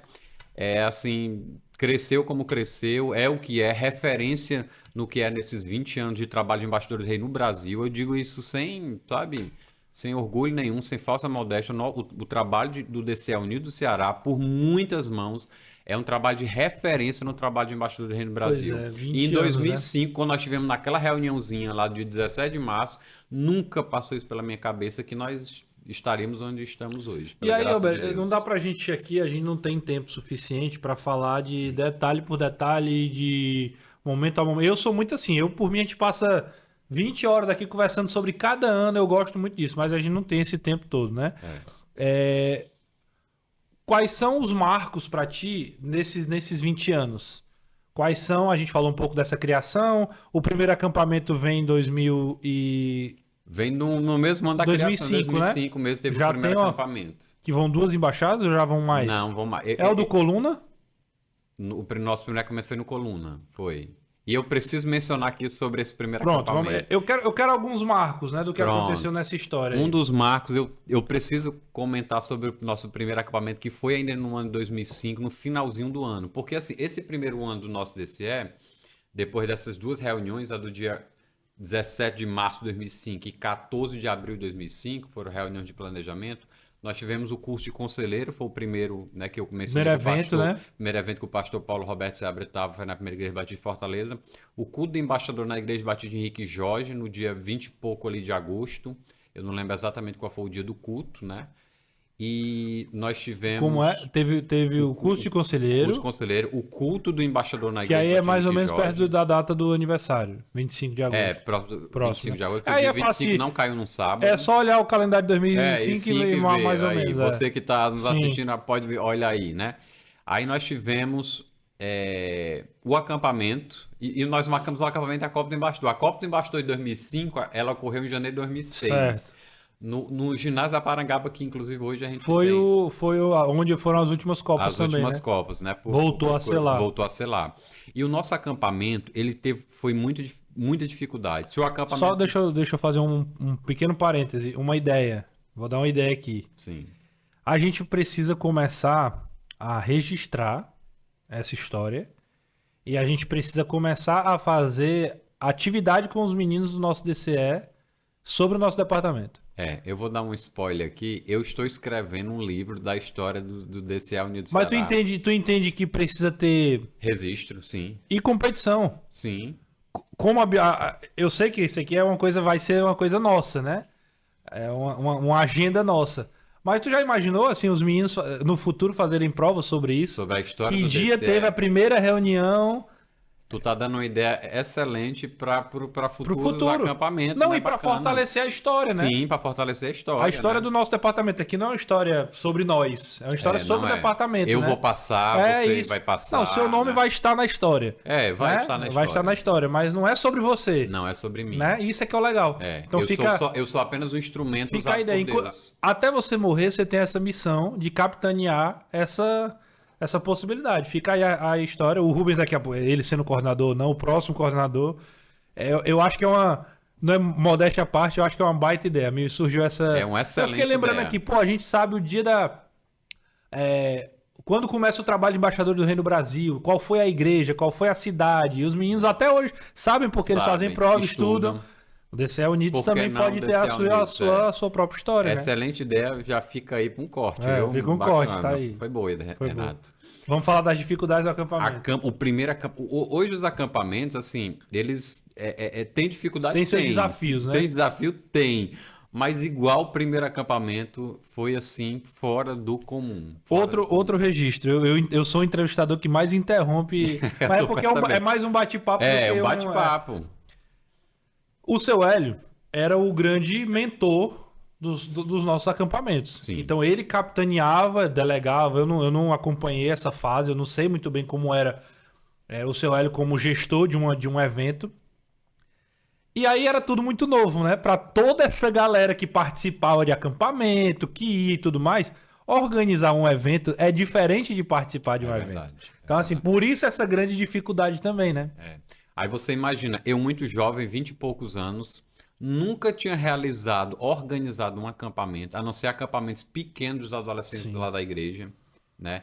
assim, cresceu como cresceu, é o que é, referência no que é nesses 20 anos de trabalho de embaixador do rei no Brasil. Eu digo isso sem, sabe... sem orgulho nenhum, sem falsa modéstia, o trabalho do DCE Unido do Ceará, por muitas mãos, é um trabalho de referência no trabalho de embaixador do Reino do Brasil. Pois é, 20 e em anos, 2005, né? Quando nós tivemos naquela reuniãozinha lá de 17 de março, nunca passou isso pela minha cabeça que nós estaremos onde estamos hoje. E aí, graça de Albert, Deus. não dá pra gente aqui, a gente não tem tempo suficiente pra falar de detalhe por detalhe, de momento a momento. Eu sou muito assim, por mim a gente passa 20 horas aqui conversando sobre cada ano, eu gosto muito disso, mas a gente não tem esse tempo todo, né? Quais são os marcos pra ti nesses 20 anos? Quais são, a gente falou um pouco dessa criação, o primeiro acampamento vem em 2000 e... Vem no mesmo ano da 2005, criação, 2005 né? mesmo, teve Já o primeiro tem, ó, acampamento. Que vão 2 embaixadas ou já vão mais? Não, vamos mais. É o do Coluna? Nosso primeiro acampamento foi no Coluna, foi. E eu preciso mencionar aqui sobre esse primeiro Pronto, acampamento. eu quero alguns marcos, né, do que Pronto. aconteceu nessa história. Um aí. dos marcos, eu preciso comentar sobre o nosso primeiro acampamento, que foi ainda no ano de 2005, no finalzinho do ano. Porque, assim, esse primeiro ano do nosso DCE, depois dessas 2 reuniões, a do dia 17 de março de 2005 e 14 de abril de 2005, foram reuniões de planejamento, nós tivemos o curso de conselheiro, foi o primeiro, né, que eu mencionei. Primeiro evento, né? Primeiro evento que o pastor Paulo Roberto Seabra estava, foi na primeira igreja batista de Fortaleza. O culto do embaixador na igreja batista de Henrique Jorge, no dia 20 e pouco ali de agosto. Eu não lembro exatamente qual foi o dia do culto, né? E nós tivemos... Como é? Teve o curso de conselheiro, curso de conselheiro, o culto do embaixador na que igreja aí é batista mais de ou Henrique menos Jorge. perto da data do aniversário, 25 de agosto. Próximo, Próximo. 25 de agosto, Aí porque o é dia fácil 25 de- não caiu num sábado. É só olhar o calendário de 2025 e e ver, mais ou aí, menos. você que está nos Sim. assistindo pode ver, olha aí, né? Aí nós tivemos o acampamento, e nós marcamos o acampamento da Copa do Embaixador. A Copa do Embaixador de 2005, ela ocorreu em janeiro de 2006. Certo. No ginásio da Parangaba, que inclusive hoje a gente Foi tem onde foram as últimas Copas as também, últimas né? Copas, né? Voltou a ser lá. Voltou a ser lá. E o nosso acampamento, foi muita dificuldade. Se o acampamento... Só deixa eu fazer um pequeno parêntese, uma ideia. Vou dar uma ideia aqui. Sim. A gente precisa começar a registrar essa história e a gente precisa começar a fazer atividade com os meninos do nosso DCE sobre o nosso departamento. Eu vou dar um spoiler aqui. Eu estou escrevendo um livro da história do DCE Unido do Mas Ceará. tu entende que precisa ter Registro, sim. e competição. Sim. Como eu sei que isso aqui vai ser uma coisa nossa, né? É uma agenda nossa. Mas tu já imaginou, assim, os meninos no futuro fazerem provas sobre isso? Sobre a história Que do dia DCE. teve a primeira reunião Tu tá dando uma ideia excelente para pro futuros futuro. acampamentos. Não, né? e pra Bacana. fortalecer a história, né? Sim, para fortalecer a história. A história né? do nosso departamento aqui não é uma história sobre nós, é uma história sobre não o departamento, Eu né? vou passar, você isso. vai passar. Não, seu nome né? vai estar na história. Vai né? estar na história. Vai estar na história, mas não é sobre você, Não é sobre mim. né? Isso é que é o legal. Então Então eu sou apenas um instrumento fica usado a ideia. por Deus. Até você morrer, você tem essa missão de capitanear essa possibilidade. Fica aí a história. O Rubens daqui a pouco, ele sendo coordenador ou não, o próximo coordenador, eu acho que não é modéstia à parte, eu acho que é uma baita ideia. Me surgiu essa... É uma excelente Eu fiquei lembrando ideia. aqui, pô, a gente sabe o dia quando começa o trabalho de embaixador do Reino do Brasil, qual foi a igreja, qual foi a cidade. E os meninos até hoje sabem porque eles fazem prova, estudam. O DCE Unidos Por que também não pode ter DCE Unidos, a sua própria história, né? Excelente ideia, já fica aí para um corte. Viu? fica um Bacana. corte, tá aí. Foi boa ideia, Foi Renato. Vamos falar das dificuldades do acampamento. O primeiro hoje os acampamentos, assim, eles têm dificuldade? Tem seus desafios, né? Tem desafio? Tem. Mas igual o primeiro acampamento foi, assim, fora do comum. Outro registro. Eu sou o entrevistador que mais interrompe. Mas é porque é mais um bate-papo. Um bate-papo. O seu Hélio era o grande mentor dos nossos acampamentos. Sim. Então ele capitaneava, delegava. Eu não acompanhei essa fase, eu não sei muito bem como era o seu Hélio como gestor de um evento. E aí era tudo muito novo, né? Para toda essa galera que participava de acampamento, que ia e tudo mais, organizar um evento é diferente de participar de um evento. Verdade, Então, assim, por isso essa grande dificuldade também, né? Aí você imagina, eu muito jovem, 20 e poucos anos, nunca tinha organizado um acampamento, a não ser acampamentos pequenos dos adolescentes lá da igreja, né?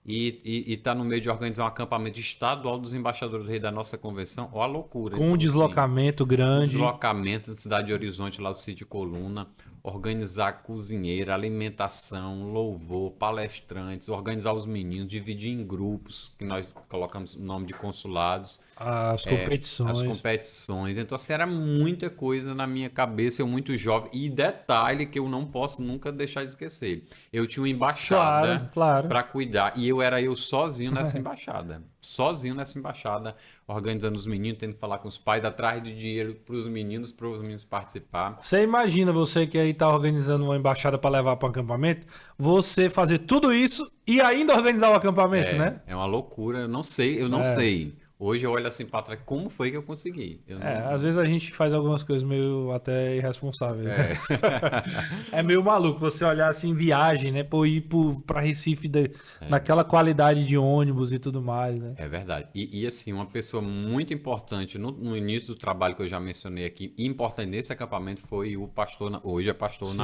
e tá no meio de organizar um acampamento estadual dos embaixadores do rei da nossa convenção, ó a loucura. Com um Então, deslocamento assim, grande. deslocamento na cidade de Horizonte, lá do sítio Coluna, organizar cozinheira, alimentação, louvor, palestrantes, organizar os meninos, dividir em grupos, que nós colocamos o nome de consulados, As as competições. competições. Então, assim, era muita coisa na minha cabeça, eu muito jovem. E detalhe que eu não posso nunca deixar de esquecer. Eu tinha uma embaixada Claro. para cuidar e era eu sozinho nessa embaixada. Sozinho nessa embaixada, organizando os meninos, tendo que falar com os pais, atrás de dinheiro para os meninos participar. Você imagina você que aí tá organizando uma embaixada para levar para o acampamento, você fazer tudo isso e ainda organizar o acampamento, né? É uma loucura, eu não sei. Hoje eu olho assim para trás, como foi que eu consegui? Às vezes a gente faz algumas coisas meio até irresponsáveis. Né? É meio maluco você olhar assim, viagem, né? Pô, ir pra Recife naquela qualidade de ônibus e tudo mais, né? É verdade. E assim, uma pessoa muito importante no início do trabalho que eu já mencionei aqui, e importante nesse acampamento foi o pastor, hoje é pastor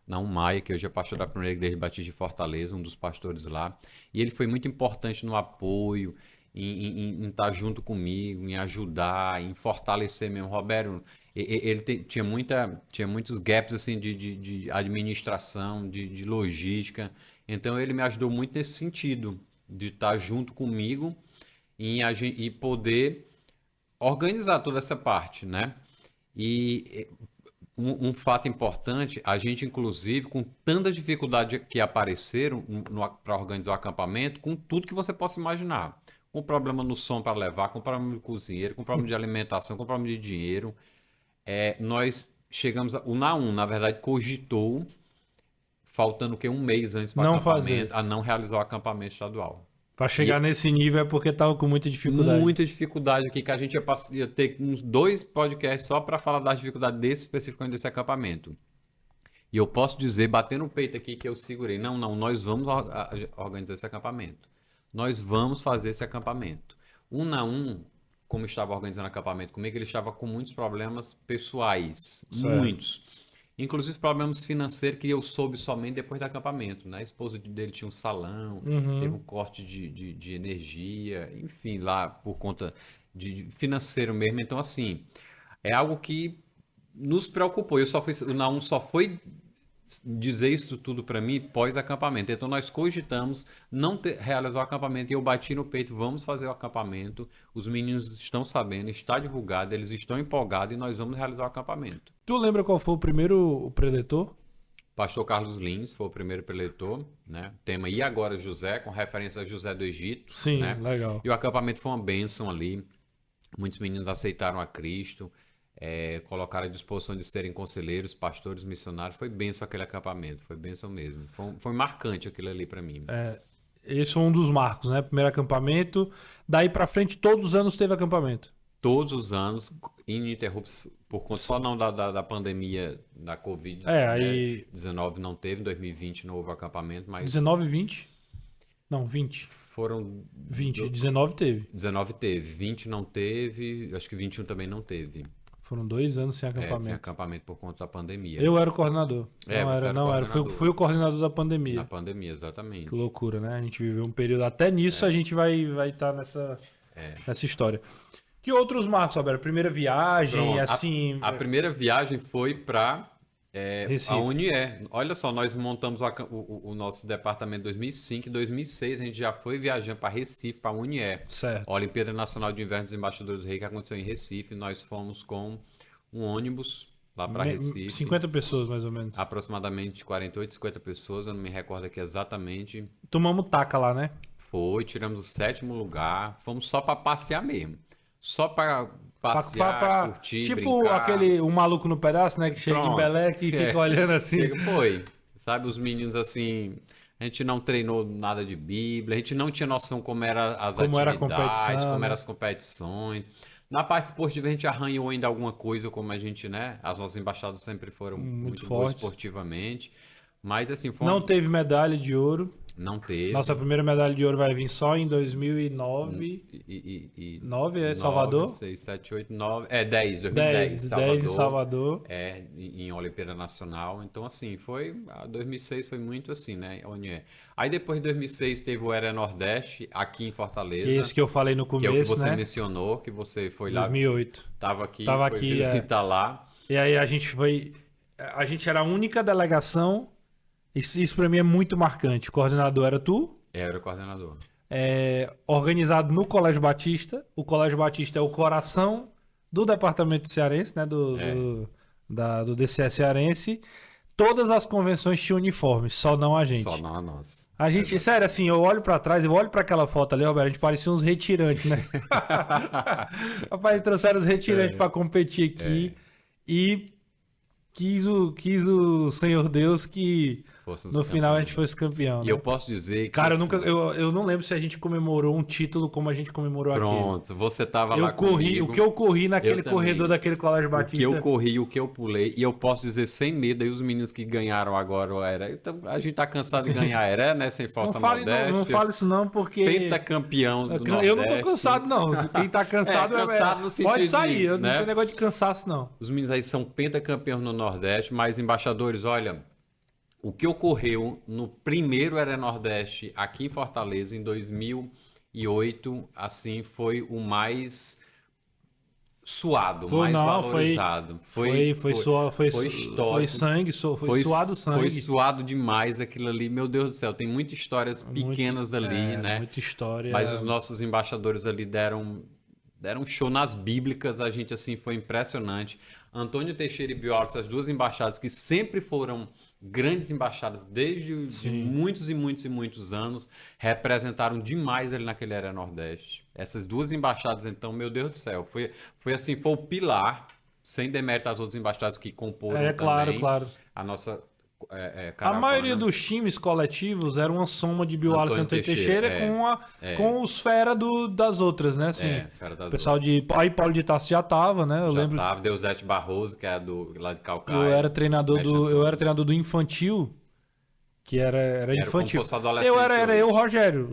Naum Maia, que hoje é pastor da Primeira Igreja Batista de Fortaleza, um dos pastores lá. E ele foi muito importante no apoio, em estar junto comigo, em ajudar, em fortalecer mesmo. Roberto, ele tinha muitos gaps assim, de administração, de logística. Então ele me ajudou muito nesse sentido, de estar junto comigo e poder organizar toda essa parte, né? E um fato importante, a gente inclusive, com tantas dificuldades que apareceram para organizar o acampamento, com tudo que você possa imaginar. Com problema no som para levar, com problema de cozinheiro, com problema de alimentação, com problema de dinheiro. Nós chegamos, o Naum, na verdade, cogitou, faltando o quê? Um mês antes para o acampamento, a não realizar o acampamento estadual. Para chegar nesse nível é porque tava com muita dificuldade. Muita dificuldade aqui, que a gente ia ter uns 2 podcasts só para falar das dificuldades especificamente desse acampamento. E eu posso dizer, batendo no peito aqui, que eu segurei. Não, nós vamos organizar esse acampamento. Nós vamos fazer esse acampamento. Como estava organizando acampamento comigo, ele estava com muitos problemas pessoais. Certo. Muitos. Inclusive problemas financeiros que eu soube somente depois do acampamento, né? A esposa dele tinha um salão, teve um corte de energia, enfim, lá por conta de financeiro mesmo. Então, assim, é algo que nos preocupou. O Naum só foi dizer isso tudo para mim pós-acampamento. Então nós cogitamos realizar o acampamento e eu bati no peito, vamos fazer o acampamento. Os meninos estão sabendo, está divulgado, eles estão empolgados e nós vamos realizar o acampamento. Tu lembra qual foi o primeiro preletor? Pastor Carlos Lins foi o primeiro preletor, né? Tema E Agora José, com referência a José do Egito. Sim, né? Legal. E o acampamento foi uma bênção ali. Muitos meninos aceitaram a Cristo. Colocaram à disposição de serem conselheiros, pastores, missionários. Foi bênção aquele acampamento, foi bênção mesmo. Foi marcante aquilo ali para mim. Esse foi um dos marcos, né? Primeiro acampamento. Daí para frente, todos os anos teve acampamento. Todos os anos, ininterruptos, por conta só não da pandemia da Covid. Aí 19 não teve, em 2020 não houve acampamento, mas 19 e 20? Não, 20. Foram 20, 19 teve. 19 teve, 20 não teve, acho que 21 também não teve. Foram 2 anos sem acampamento. Sem acampamento por conta da pandemia. Eu era o coordenador. Não era. Fui o coordenador da pandemia. Na pandemia, exatamente. Que loucura, né? A gente viveu um período. Até nisso a gente vai estar nessa história. Que outros marcos, Roberto? Primeira viagem, Pronto, assim. A primeira viagem foi para a UNIE. Olha só, nós montamos o nosso departamento em 2005 e 2006 a gente já foi viajando para Recife, para a UNIE. Certo. A Olimpíada Nacional de Inverno dos Embaixadores do Rei, que aconteceu em Recife. Nós fomos com um ônibus lá para Recife. 50 pessoas, mais ou menos. Aproximadamente 48, 50 pessoas, eu não me recordo aqui exatamente. Tomamos taca lá, né? Foi, tiramos o 7º lugar. Fomos só para passear mesmo. Só para passear, curtir, tipo brincar. Um maluco no pedaço, né? Que chega em Belé e fica olhando assim. Foi. Sabe, os meninos assim... A gente não treinou nada de Bíblia, a gente não tinha noção como eram as atividades, como eram as competições. Na parte esportiva a gente arranhou ainda alguma coisa, como a gente, né? As nossas embaixadas sempre foram muito boas esportivamente. Mas assim, não teve medalha de ouro. Não teve. Nossa primeira medalha de ouro vai vir só em 2009. 9 é Salvador? 6, 7, 8, 9. 10, 2010. 10 em Salvador. Em Olimpíada Nacional. Então, assim, a 2006 foi muito assim, né? Aí depois de 2006 teve o Era Nordeste aqui em Fortaleza. Que é isso que eu falei no começo, que é o que você né? mencionou, que você foi lá. 2008. Tava aqui, visitar lá. E aí a gente era a única delegação. Isso pra mim é muito marcante. O coordenador era tu? Era o coordenador. Organizado no Colégio Batista. O Colégio Batista é o coração do departamento cearense, né? Do DCE cearense. Todas as convenções tinham uniformes, só não a gente. Só não a nossa. A gente, sério, assim, eu olho pra trás, eu olho pra aquela foto ali, Roberto, a gente parecia uns retirantes, né? Rapaz, trouxeram os retirantes pra competir aqui e quis o Senhor Deus que no final a gente fosse campeão. E né? eu posso dizer que... Cara, eu não lembro se a gente comemorou um título como a gente comemorou aquele. Pronto, você tava lá comigo. O que eu corri naquele corredor daquele Colégio Batista. O que eu corri, o que eu pulei. E eu posso dizer sem medo, aí os meninos que ganharam agora então, a gente tá cansado de ganhar, né? Sem Força Nordeste. Não fale isso não, porque... Pentacampeão do Nordeste. Eu não tô cansado, não. Quem tá cansado no sentido pode sair. Eu né? não tenho negócio de cansaço, não. Os meninos aí são pentacampeões no Nordeste, mas embaixadores, olha... O que ocorreu no primeiro Era Nordeste aqui em Fortaleza, em 2008, assim, foi o mais suado, mais valorizado. Foi histórico. Foi sangue, foi suado sangue. Foi suado demais aquilo ali. Meu Deus do céu, tem muitas histórias pequenas ali, né? Muita história. Mas os nossos embaixadores ali deram show nas bíblicas, a gente, assim, foi impressionante. Antônio Teixeira e Biorso, as duas embaixadas que sempre foram grandes embaixadas desde muitos e muitos e muitos anos, representaram demais ali naquele Era Nordeste. Essas duas embaixadas, então, meu Deus do céu, foi o pilar, sem demérito às outras embaixadas que comporam também claro. a nossa caravana. A maioria dos times coletivos era uma soma de Bioara e Antônio Teixeira com os fera das outras, né? Assim, fera das o pessoal outras. Aí Paulo de Tarso já tava, né? Eu lembro. Tava, Deusete Barroso, que é lá de Calcaia. Eu era treinador do infantil, que era infantil. Era eu, o Rogério.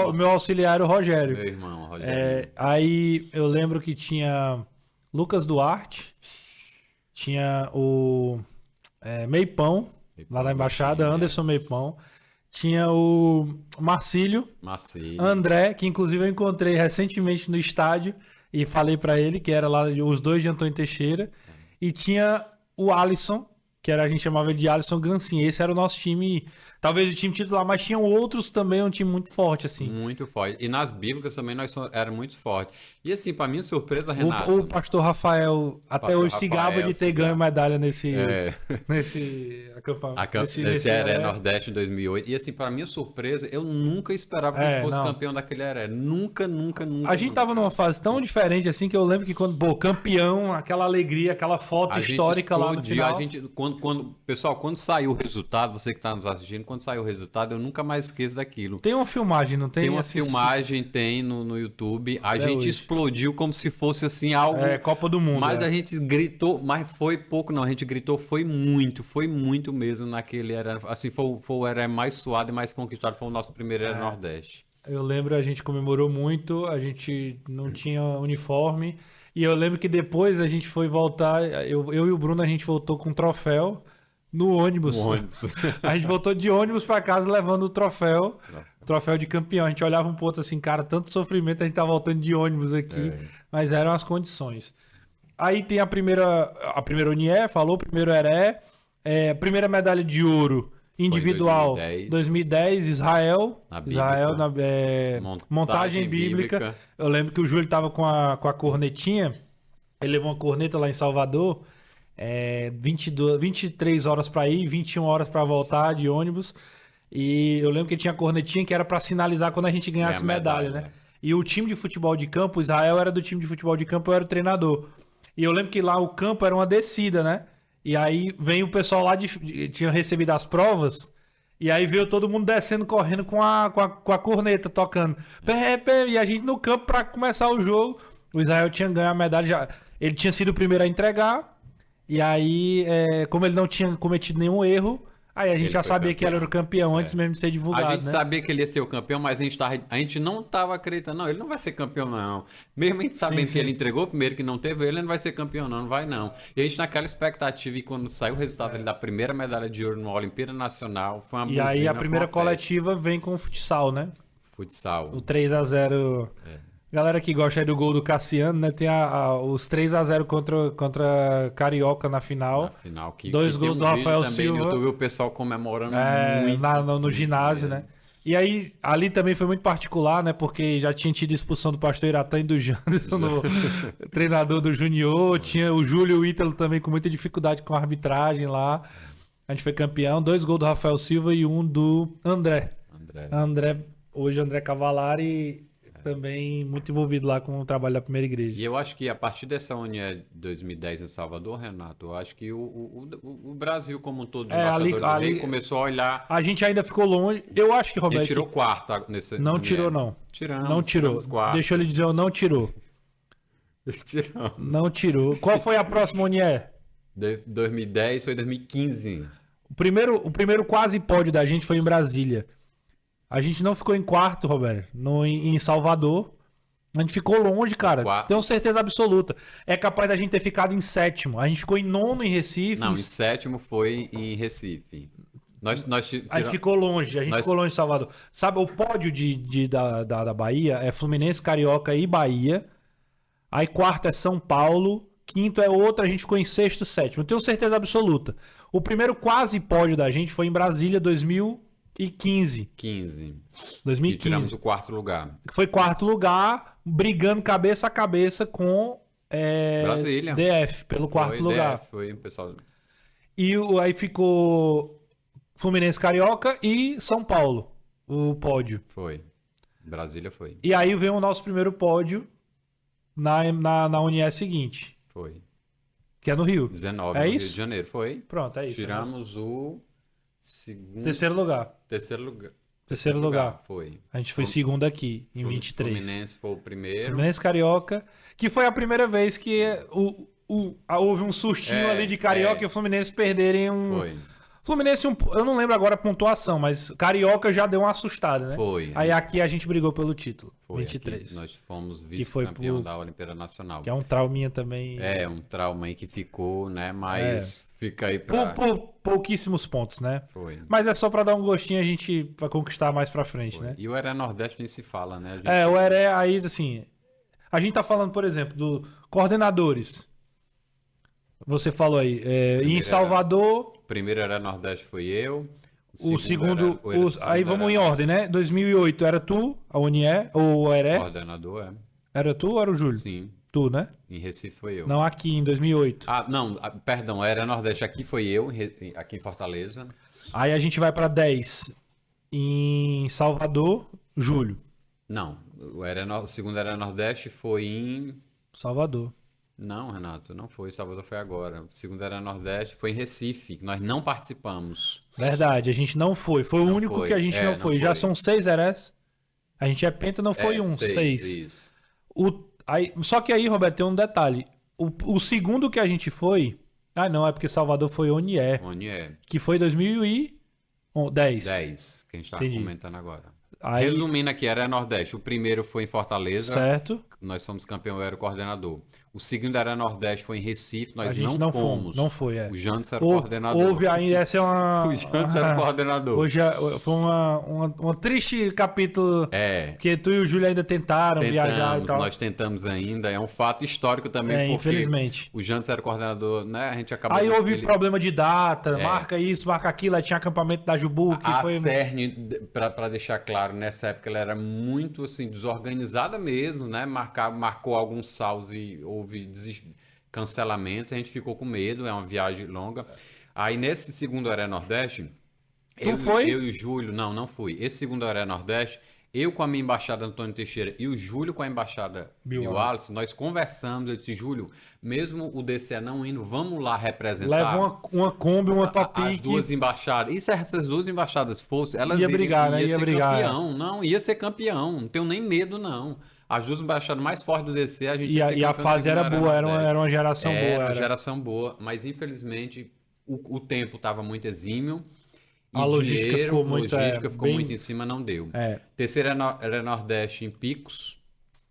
O meu auxiliar era o Rogério. Meu irmão, o Rogério. Aí eu lembro que tinha Lucas Duarte, tinha o Meipão, lá da embaixada, Anderson Meipão. Tinha o Marcílio, André, que inclusive eu encontrei recentemente no estádio e falei pra ele que era lá os dois de Antônio Teixeira. E tinha o Alisson, que a gente chamava de Alisson Gansin. Esse era o nosso time, talvez o time titular, mas tinham outros também, um time muito forte, assim. Muito forte. E nas bíblicas também nós éramos muito fortes. E assim, pra minha surpresa, Renato... O pastor Rafael até hoje se gaba de ter ganho medalha nesse acampamento. Nesse Era Nordeste em 2008. E assim, pra minha surpresa, eu nunca esperava que ele fosse campeão daquele Era. Nunca. A gente tava numa fase tão diferente assim que eu lembro que quando, campeão, aquela alegria, aquela foto histórica lá no final. Quando saiu o resultado, você que tá nos assistindo, quando saiu o resultado, eu nunca mais esqueço daquilo. Tem uma filmagem, não tem? Tem uma filmagem, tem no YouTube. A gente explodiu como se fosse assim algo... Copa do Mundo. Mas a gente gritou, mas foi pouco não, a gente gritou, foi muito mesmo naquele Era. Assim, foi o Era mais suado e mais conquistado, foi o nosso primeiro Era Nordeste. Eu lembro, a gente comemorou muito, a gente não tinha uniforme. E eu lembro que depois a gente foi voltar, eu e o Bruno, a gente voltou com um troféu no ônibus. A gente voltou de ônibus pra casa levando o troféu de campeão. A gente olhava um pro outro assim, cara, tanto sofrimento, a gente tá voltando de ônibus aqui. Mas eram as condições. Aí tem a primeira Unié, falou, primeiro Heré, primeira medalha de ouro individual, 2010 Israel na montagem bíblica. Eu lembro que o Júlio tava com a cornetinha, ele levou uma corneta lá em Salvador, 23 horas para ir, 21 horas para voltar de ônibus. E eu lembro que tinha a cornetinha que era para sinalizar quando a gente ganhasse medalha, né? E o time de futebol de campo, Israel era do time de futebol de campo, eu era o treinador. E eu lembro que lá o campo era uma descida, né? E aí vem o pessoal lá tinha recebido as provas. E aí veio todo mundo descendo, correndo com a corneta, tocando. E a gente no campo para começar o jogo. O Israel tinha ganho a medalha. Ele tinha sido o primeiro a entregar. E aí, como ele não tinha cometido nenhum erro, Aí a gente Ele já foi sabia que ele era o campeão É. antes mesmo de ser A divulgado, gente né? sabia que ele ia ser o campeão, mas a gente não tava acreditando. Não, ele não vai ser campeão, não. Mesmo a gente sabendo Sim, que ele sim. entregou primeiro, que não teve, ele não vai ser campeão, não vai não. E a gente naquela expectativa, e quando saiu o resultado ali da primeira medalha de ouro na Olimpíada Nacional, foi uma E aí a buzina, primeira foi uma festa. coletiva vem com o futsal, né? Futsal. O 3-0. Galera que gosta aí do gol do Cassiano, né? Tem os 3-0 contra Carioca na final. Na final, que Dois tem gols um do vídeo Rafael também Silva. no YouTube, o pessoal comemorando muito. No muito ginásio, mesmo. né? E aí, ali também foi muito particular, né? Porque já tinha tido expulsão do Pastor Iratã e do Janderson, no treinador do Junior. Tinha o Júlio e o Ítalo também com muita dificuldade com a arbitragem lá. A gente foi campeão. 2 gols do Rafael Silva e 1 do André. Hoje André Cavalari também muito envolvido lá com o trabalho da primeira igreja. E eu acho que a partir dessa União 2010 em Salvador, Renato, eu acho que o Brasil como um todo, de embaixadores do rei, começou a olhar. A gente ainda ficou longe. Eu acho que, Roberto... Ele tirou quarto nesse. Não tirou, não. Não tirou. Quarto. Deixa eu lhe dizer, eu não tirou. Tiramos. Não tirou. Qual foi a próxima Unié? 2010 foi 2015. O primeiro quase pódio da gente foi em Brasília. A gente não ficou em quarto, Roberto, em Salvador. A gente ficou longe, cara. Quarto. Tenho certeza absoluta. É capaz da gente ter ficado em sétimo. A gente ficou em nono em Recife. Não, em sétimo foi em Recife. A gente ficou longe. Ficou longe de Salvador. Sabe, o pódio da Bahia é Fluminense, Carioca e Bahia. Aí quarto é São Paulo. Quinto é outro, a gente ficou em sexto, sétimo. Eu tenho certeza absoluta. O primeiro quase pódio da gente foi em Brasília, 2015. 15. 2015. E tiramos o quarto lugar. Foi quarto lugar, brigando cabeça a cabeça com Brasília. DF, pelo quarto lugar. DF, foi o pessoal. E aí ficou Fluminense, Carioca e São Paulo, o pódio. Foi. Brasília foi. E aí veio o nosso primeiro pódio na Unié seguinte. Foi. Que é no Rio. 19 É no isso? Rio de Janeiro. Foi. Pronto, é isso. Tiramos o segundo. Terceiro lugar. Terceiro lugar. Foi. A gente foi segundo aqui, em 23. Fluminense foi o primeiro. Fluminense Carioca, que foi a primeira vez que houve um sustinho ali de Carioca e o Fluminense perderem um... Foi. Fluminense, eu não lembro agora a pontuação, mas Carioca já deu uma assustada, né? Foi. Aí aqui a gente brigou pelo título, Foi. 23. Aqui nós fomos foi vice-campeão da Olimpíada Nacional. Que é um trauminha também. É, um trauma aí que ficou, né? Mas fica aí pra... Por pouquíssimos pontos, né? Foi. Mas é só pra dar um gostinho a gente vai conquistar mais pra frente, Foi. né? E o Heré Nordeste nem se fala, né? O Heré, aí, assim... A gente tá falando, por exemplo, do coordenadores. Você falou aí. Em Salvador... O primeiro Heré Nordeste foi eu. O segundo... aí vamos em ordem, né? 2008 era tu, a Unié, ou o Heré? Coordenador, Era tu ou era o Júlio? Sim. Tu, né? Em Recife foi eu. Não, aqui em 2008. Perdão, Heré Nordeste aqui foi eu, aqui em Fortaleza. Aí a gente vai pra 10 em Salvador, Júlio. Não, o segundo Heré Nordeste foi em... Salvador. Não, Renato, não foi. Salvador foi agora. O segundo Heré Nordeste foi em Recife, que nós não participamos. Verdade, a gente não foi. Foi o único foi. que a gente não foi. Já são 6 Herés. A gente é penta, não foi 6. Isso. Só que aí, Roberto, tem um detalhe. O segundo que a gente foi... Ah, não, é porque Salvador foi Onié. Que foi 2010. 10, que a gente tava comentando agora. Aí... Resumindo aqui, Heré Nordeste. O primeiro foi em Fortaleza. Certo. Nós somos campeão, eu era o coordenador. O segundo Heré Nordeste foi em Recife, nós não fomos. Não foi, O Jantos era o coordenador. Houve ainda, essa é uma... O Jantos era o coordenador. Hoje foi um triste capítulo, porque tu e o Júlio ainda tentaram viajar e tal. Nós tentamos ainda, é um fato histórico também, porque infelizmente. O Jantos era o coordenador, né, a gente acabou... Aí houve problema de data, marca isso, marca aquilo, aí tinha acampamento da Jubu, que foi... A Cerne, pra deixar claro, nessa época ela era muito, assim, desorganizada mesmo, né, marcou alguns saus e houve cancelamentos, a gente ficou com medo, é uma viagem longa. Aí nesse segundo Heré Nordeste, eu e o Júlio, não fui. Esse segundo Heré Nordeste, eu com a minha embaixada Antônio Teixeira e o Júlio com a embaixada Bill Wallace, nós conversamos, eu disse, Júlio, mesmo o DCE não indo, vamos lá representar. Leva uma Kombi, uma Topic. As duas embaixadas. E se essas duas embaixadas fossem, elas ia brigar, né? Ia ser brigar. Campeão. Não, ia ser campeão. Não tenho nem medo, não. As duas embaixadas mais fortes do DC, a gente ia ser e a fase era boa, era uma geração boa. Era uma geração boa, mas infelizmente o tempo estava muito exímio E A logística dinheiro, ficou muito, logística ficou bem- muito em cima, não deu. É, Terceiro era Nordeste em Picos,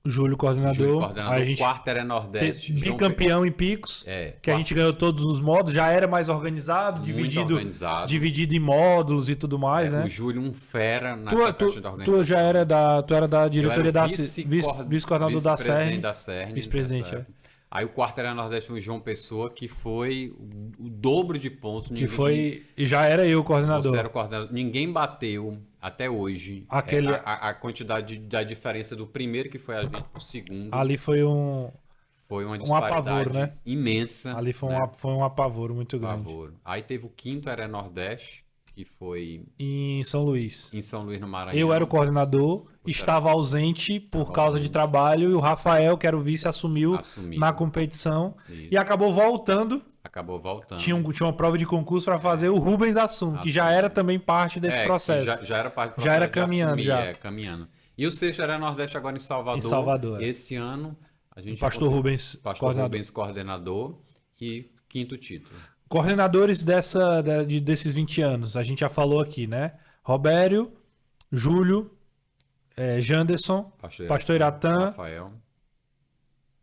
Júlio coordenador. Júlio Aí coordenador. a gente Quarto era Nordeste, João bicampeão em Picos, É, que a gente ganhou todos os modos, já era mais organizado, muito dividido, organizado. dividido em módulos e tudo mais, né? O Júlio um fera nessa Tu, questão da organização. tu já era tu era da diretoria da vice-coordenador vice-coordenador da CERN. da CERN. Vice-presidente, nessa época. Aí o quarto era Nordeste com o João Pessoa, que foi o dobro de pontos. Que foi. E já era eu o coordenador. Você era o coordenador. Ninguém bateu até hoje a quantidade da diferença do primeiro que foi a gente pro segundo. Ali foi Foi uma disparidade apavoro, né? imensa. Ali foi, né? foi um apavoro muito grande. Apavoro. Aí teve o quinto, era Nordeste, que foi Em São Luís. em São Luís, no Maranhão. Eu era o coordenador, estava ausente por causa de trabalho, e o Rafael, que era o vice, assumiu na competição. Isso. E acabou voltando. Acabou voltando. Tinha uma prova de concurso para fazer o Rubens assume, que já era também parte desse processo. Já era parte do processo. Já era caminhando, já. Caminhando. E o sexto era Nordeste agora em Salvador. Em Salvador. Esse ano a gente Pastor Rubens, Rubens coordenador e quinto título. Coordenadores desses 20 anos, a gente já falou aqui, né? Robério, Júlio, Janderson, Pastor Iratã, Rafael,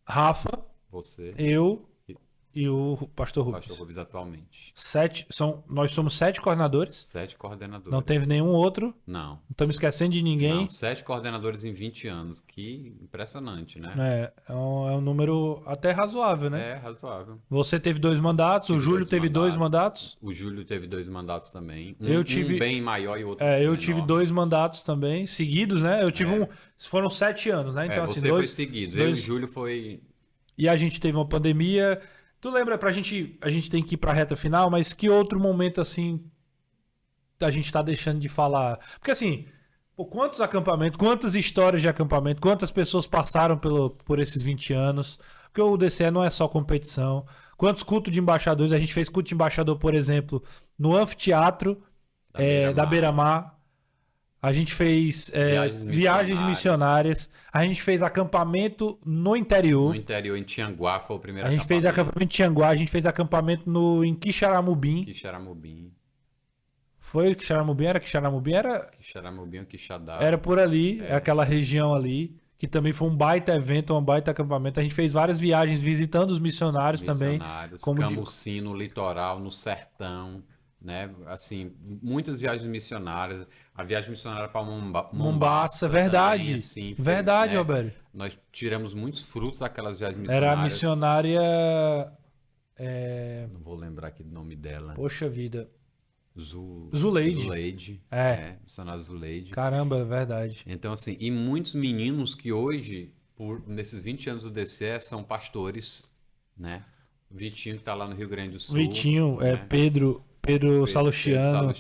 Rafa, você eu e o Pastor Rubens. Pastor Rubens atualmente. Nós somos 7 coordenadores. 7 coordenadores. Não teve nenhum outro. Não. Não estamos esquecendo de ninguém. Não, 7 coordenadores em 20 anos. Que impressionante, né? É um número até razoável, né? É, razoável. Você teve 2 mandatos, o Júlio teve 2 mandatos. O Júlio teve 2 mandatos também. Eu tive um bem maior e outro eu menor. tive 2 mandatos também, seguidos, né? Eu tive foram 7 anos, né? Então, você assim, foi seguido. Eu e o Júlio foi... E a gente teve uma pandemia. Tu lembra, a gente tem que ir pra reta final, mas que outro momento, assim, a gente tá deixando de falar? Porque, assim, quantos acampamentos, quantas histórias de acampamento, quantas pessoas passaram por esses 20 anos? Porque o DCE não é só competição. Quantos cultos de embaixadores? A gente fez culto de embaixador, por exemplo, no anfiteatro da Beira-Mar. A gente fez viagens missionárias. A gente fez acampamento no interior. No interior, em Tianguá, foi o primeiro A gente fez acampamento em Tianguá. A gente fez acampamento em Quixaramubim. Quixaramubim. Foi Quixaramubim? Era Quixaramubim? Quixaramubim ou Quixadá. Era por ali, aquela região ali. Que também foi um baita evento, um baita acampamento. A gente fez várias viagens visitando os missionários também. Camusim, no litoral, no sertão. Né? Assim, muitas viagens missionárias. A viagem missionária para Mombaça, verdade. Também, assim, foi, verdade, né? Roberto. Nós tiramos muitos frutos daquelas viagens missionárias. Era a missionária. Não vou lembrar aqui do nome dela. Poxa vida. Zuleide. Missionária Zuleide. Caramba, é verdade. Então, assim, e muitos meninos que hoje, nesses 20 anos do DCE, são pastores, né? Vitinho, que tá lá no Rio Grande do Sul. Vitinho, né? Pedro Salustiano,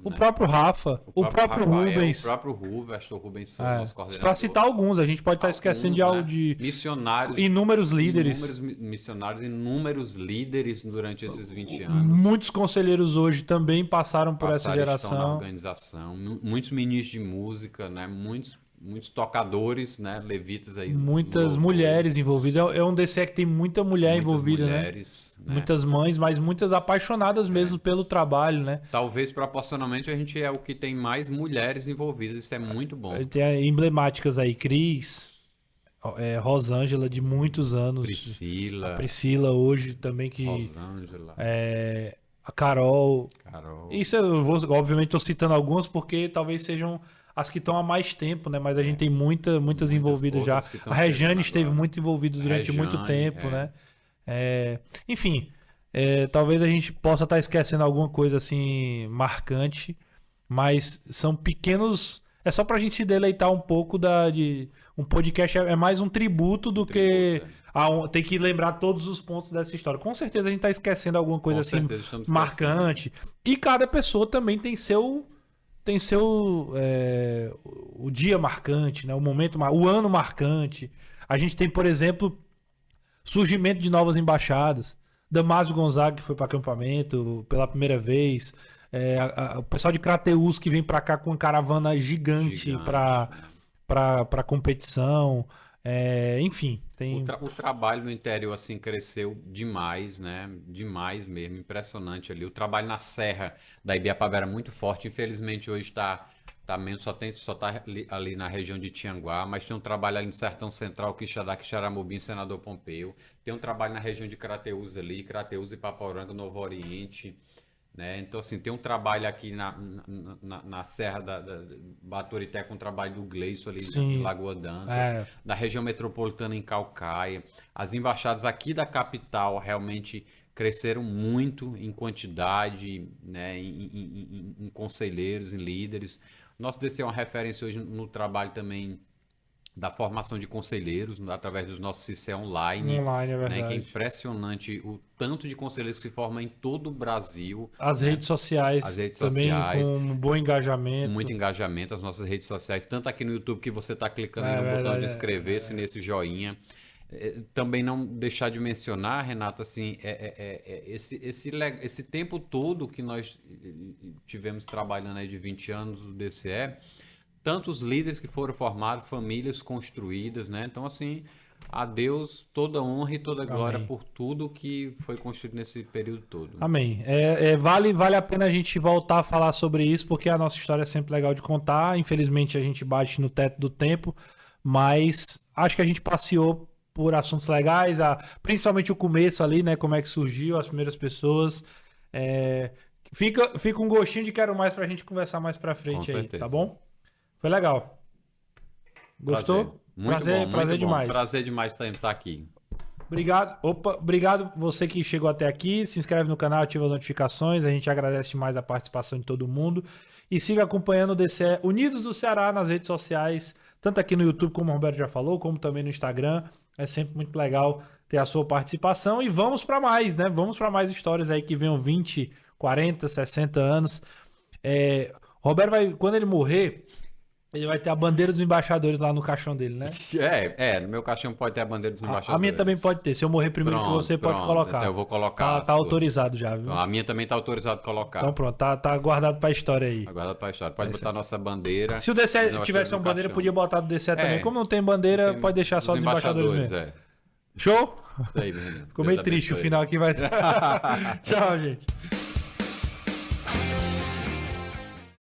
o próprio Rafa, o próprio Rafael, Rubens. O próprio Rubens, Pastor Rubens, nosso coordenador. Para citar alguns, a gente pode estar esquecendo de missionários. Inúmeros líderes. Inúmeros missionários, inúmeros líderes durante esses 20 anos. Muitos conselheiros hoje também passaram por essa geração. Estão na organização. Muitos ministros de música, né? Muitos tocadores, né? Levitas aí. Muitas mulheres envolvidas. É um DCE que tem muita mulher envolvida, mulheres, né? Muitas mães, mas muitas apaixonadas mesmo pelo trabalho, né? Talvez proporcionalmente a gente é o que tem mais mulheres envolvidas. Isso é muito bom. Tem emblemáticas aí, Cris, Rosângela, de muitos anos. Priscila. A Priscila hoje também que... Rosângela. A Carol. Isso eu obviamente estou citando algumas porque talvez sejam as que estão há mais tempo, né? Mas a gente tem muitas envolvidas já. A Rejane esteve muito envolvida durante muito tempo, né? Enfim, talvez a gente possa estar esquecendo alguma coisa assim marcante, mas são pequenos... É só pra gente se deleitar um pouco um podcast é mais um tributo do que tem que lembrar todos os pontos dessa história. Com certeza a gente tá esquecendo alguma coisa assim marcante. E cada pessoa também tem seu o dia marcante, né? O ano marcante. A gente tem, por exemplo, surgimento de novas embaixadas. Damásio Gonzaga, que foi para acampamento pela primeira vez. O pessoal de Crateús que vem para cá com uma caravana gigante para competição. Enfim, tem... O trabalho no interior, assim, cresceu demais, né? Demais mesmo, impressionante ali. O trabalho na Serra da Ibiapaba era muito forte. Infelizmente, hoje tá menos, só tá ali na região de Tianguá, mas tem um trabalho ali no Sertão Central, Quixadá, Quixaramobim, Senador Pompeu. Tem um trabalho na região de Crateús ali, Crateús e Paporanga, Novo Oriente, né? Então, assim, tem um trabalho aqui na Serra da Baturité, com o trabalho do Gleison ali em Lagoa d'Antas, na região metropolitana em Caucaia. As embaixadas aqui da capital realmente cresceram muito em quantidade, né? Em conselheiros, em líderes. Nosso DC é uma referência hoje no trabalho também da formação de conselheiros, através dos nossos CICE online, Online, é verdade. né, que é impressionante o tanto de conselheiros que se formam em todo o Brasil. As redes sociais também com um bom engajamento. Muito engajamento, as nossas redes sociais, tanto aqui no YouTube que você está clicando aí no botão de inscrever-se, nesse joinha. Também não deixar de mencionar, Renato, assim, esse tempo todo que nós tivemos trabalhando aí de 20 anos do DCE, tantos líderes que foram formados, famílias construídas, né? Então, assim, a Deus toda honra e toda glória Amém. por tudo que foi construído nesse período todo. Amém. Vale a pena a gente voltar a falar sobre isso, porque a nossa história é sempre legal de contar. Infelizmente, a gente bate no teto do tempo, mas acho que a gente passeou por assuntos legais, principalmente o começo ali, né? Como é que surgiu, as primeiras pessoas. Fica um gostinho de quero mais pra gente conversar mais pra frente aí, tá bom? Foi legal. Gostou? Prazer demais. Prazer demais estar aqui. Obrigado você que chegou até aqui. Se inscreve no canal, ativa as notificações. A gente agradece demais a participação de todo mundo. E siga acompanhando o DCE Unidos do Ceará nas redes sociais, tanto aqui no YouTube, como o Roberto já falou, como também no Instagram. É sempre muito legal ter a sua participação. E vamos para mais, né? Vamos para mais histórias aí que venham 20, 40, 60 anos. Roberto quando ele morrer, ele vai ter a bandeira dos embaixadores lá no caixão dele, né? No meu caixão pode ter a bandeira dos embaixadores. A minha também pode ter. Se eu morrer primeiro que você, pode colocar. Então eu vou colocar. Tá autorizado já, viu? A minha também tá autorizado colocar. Então pronto, tá guardado pra história aí. Guardado pra história. Pode botar a nossa bandeira. Se o DCE tivesse uma bandeira, podia botar do DCE também. Como não tem bandeira, pode deixar só os embaixadores mesmo. Show? Isso aí, menino. Ficou meio triste o final aqui, vai. Tchau, gente.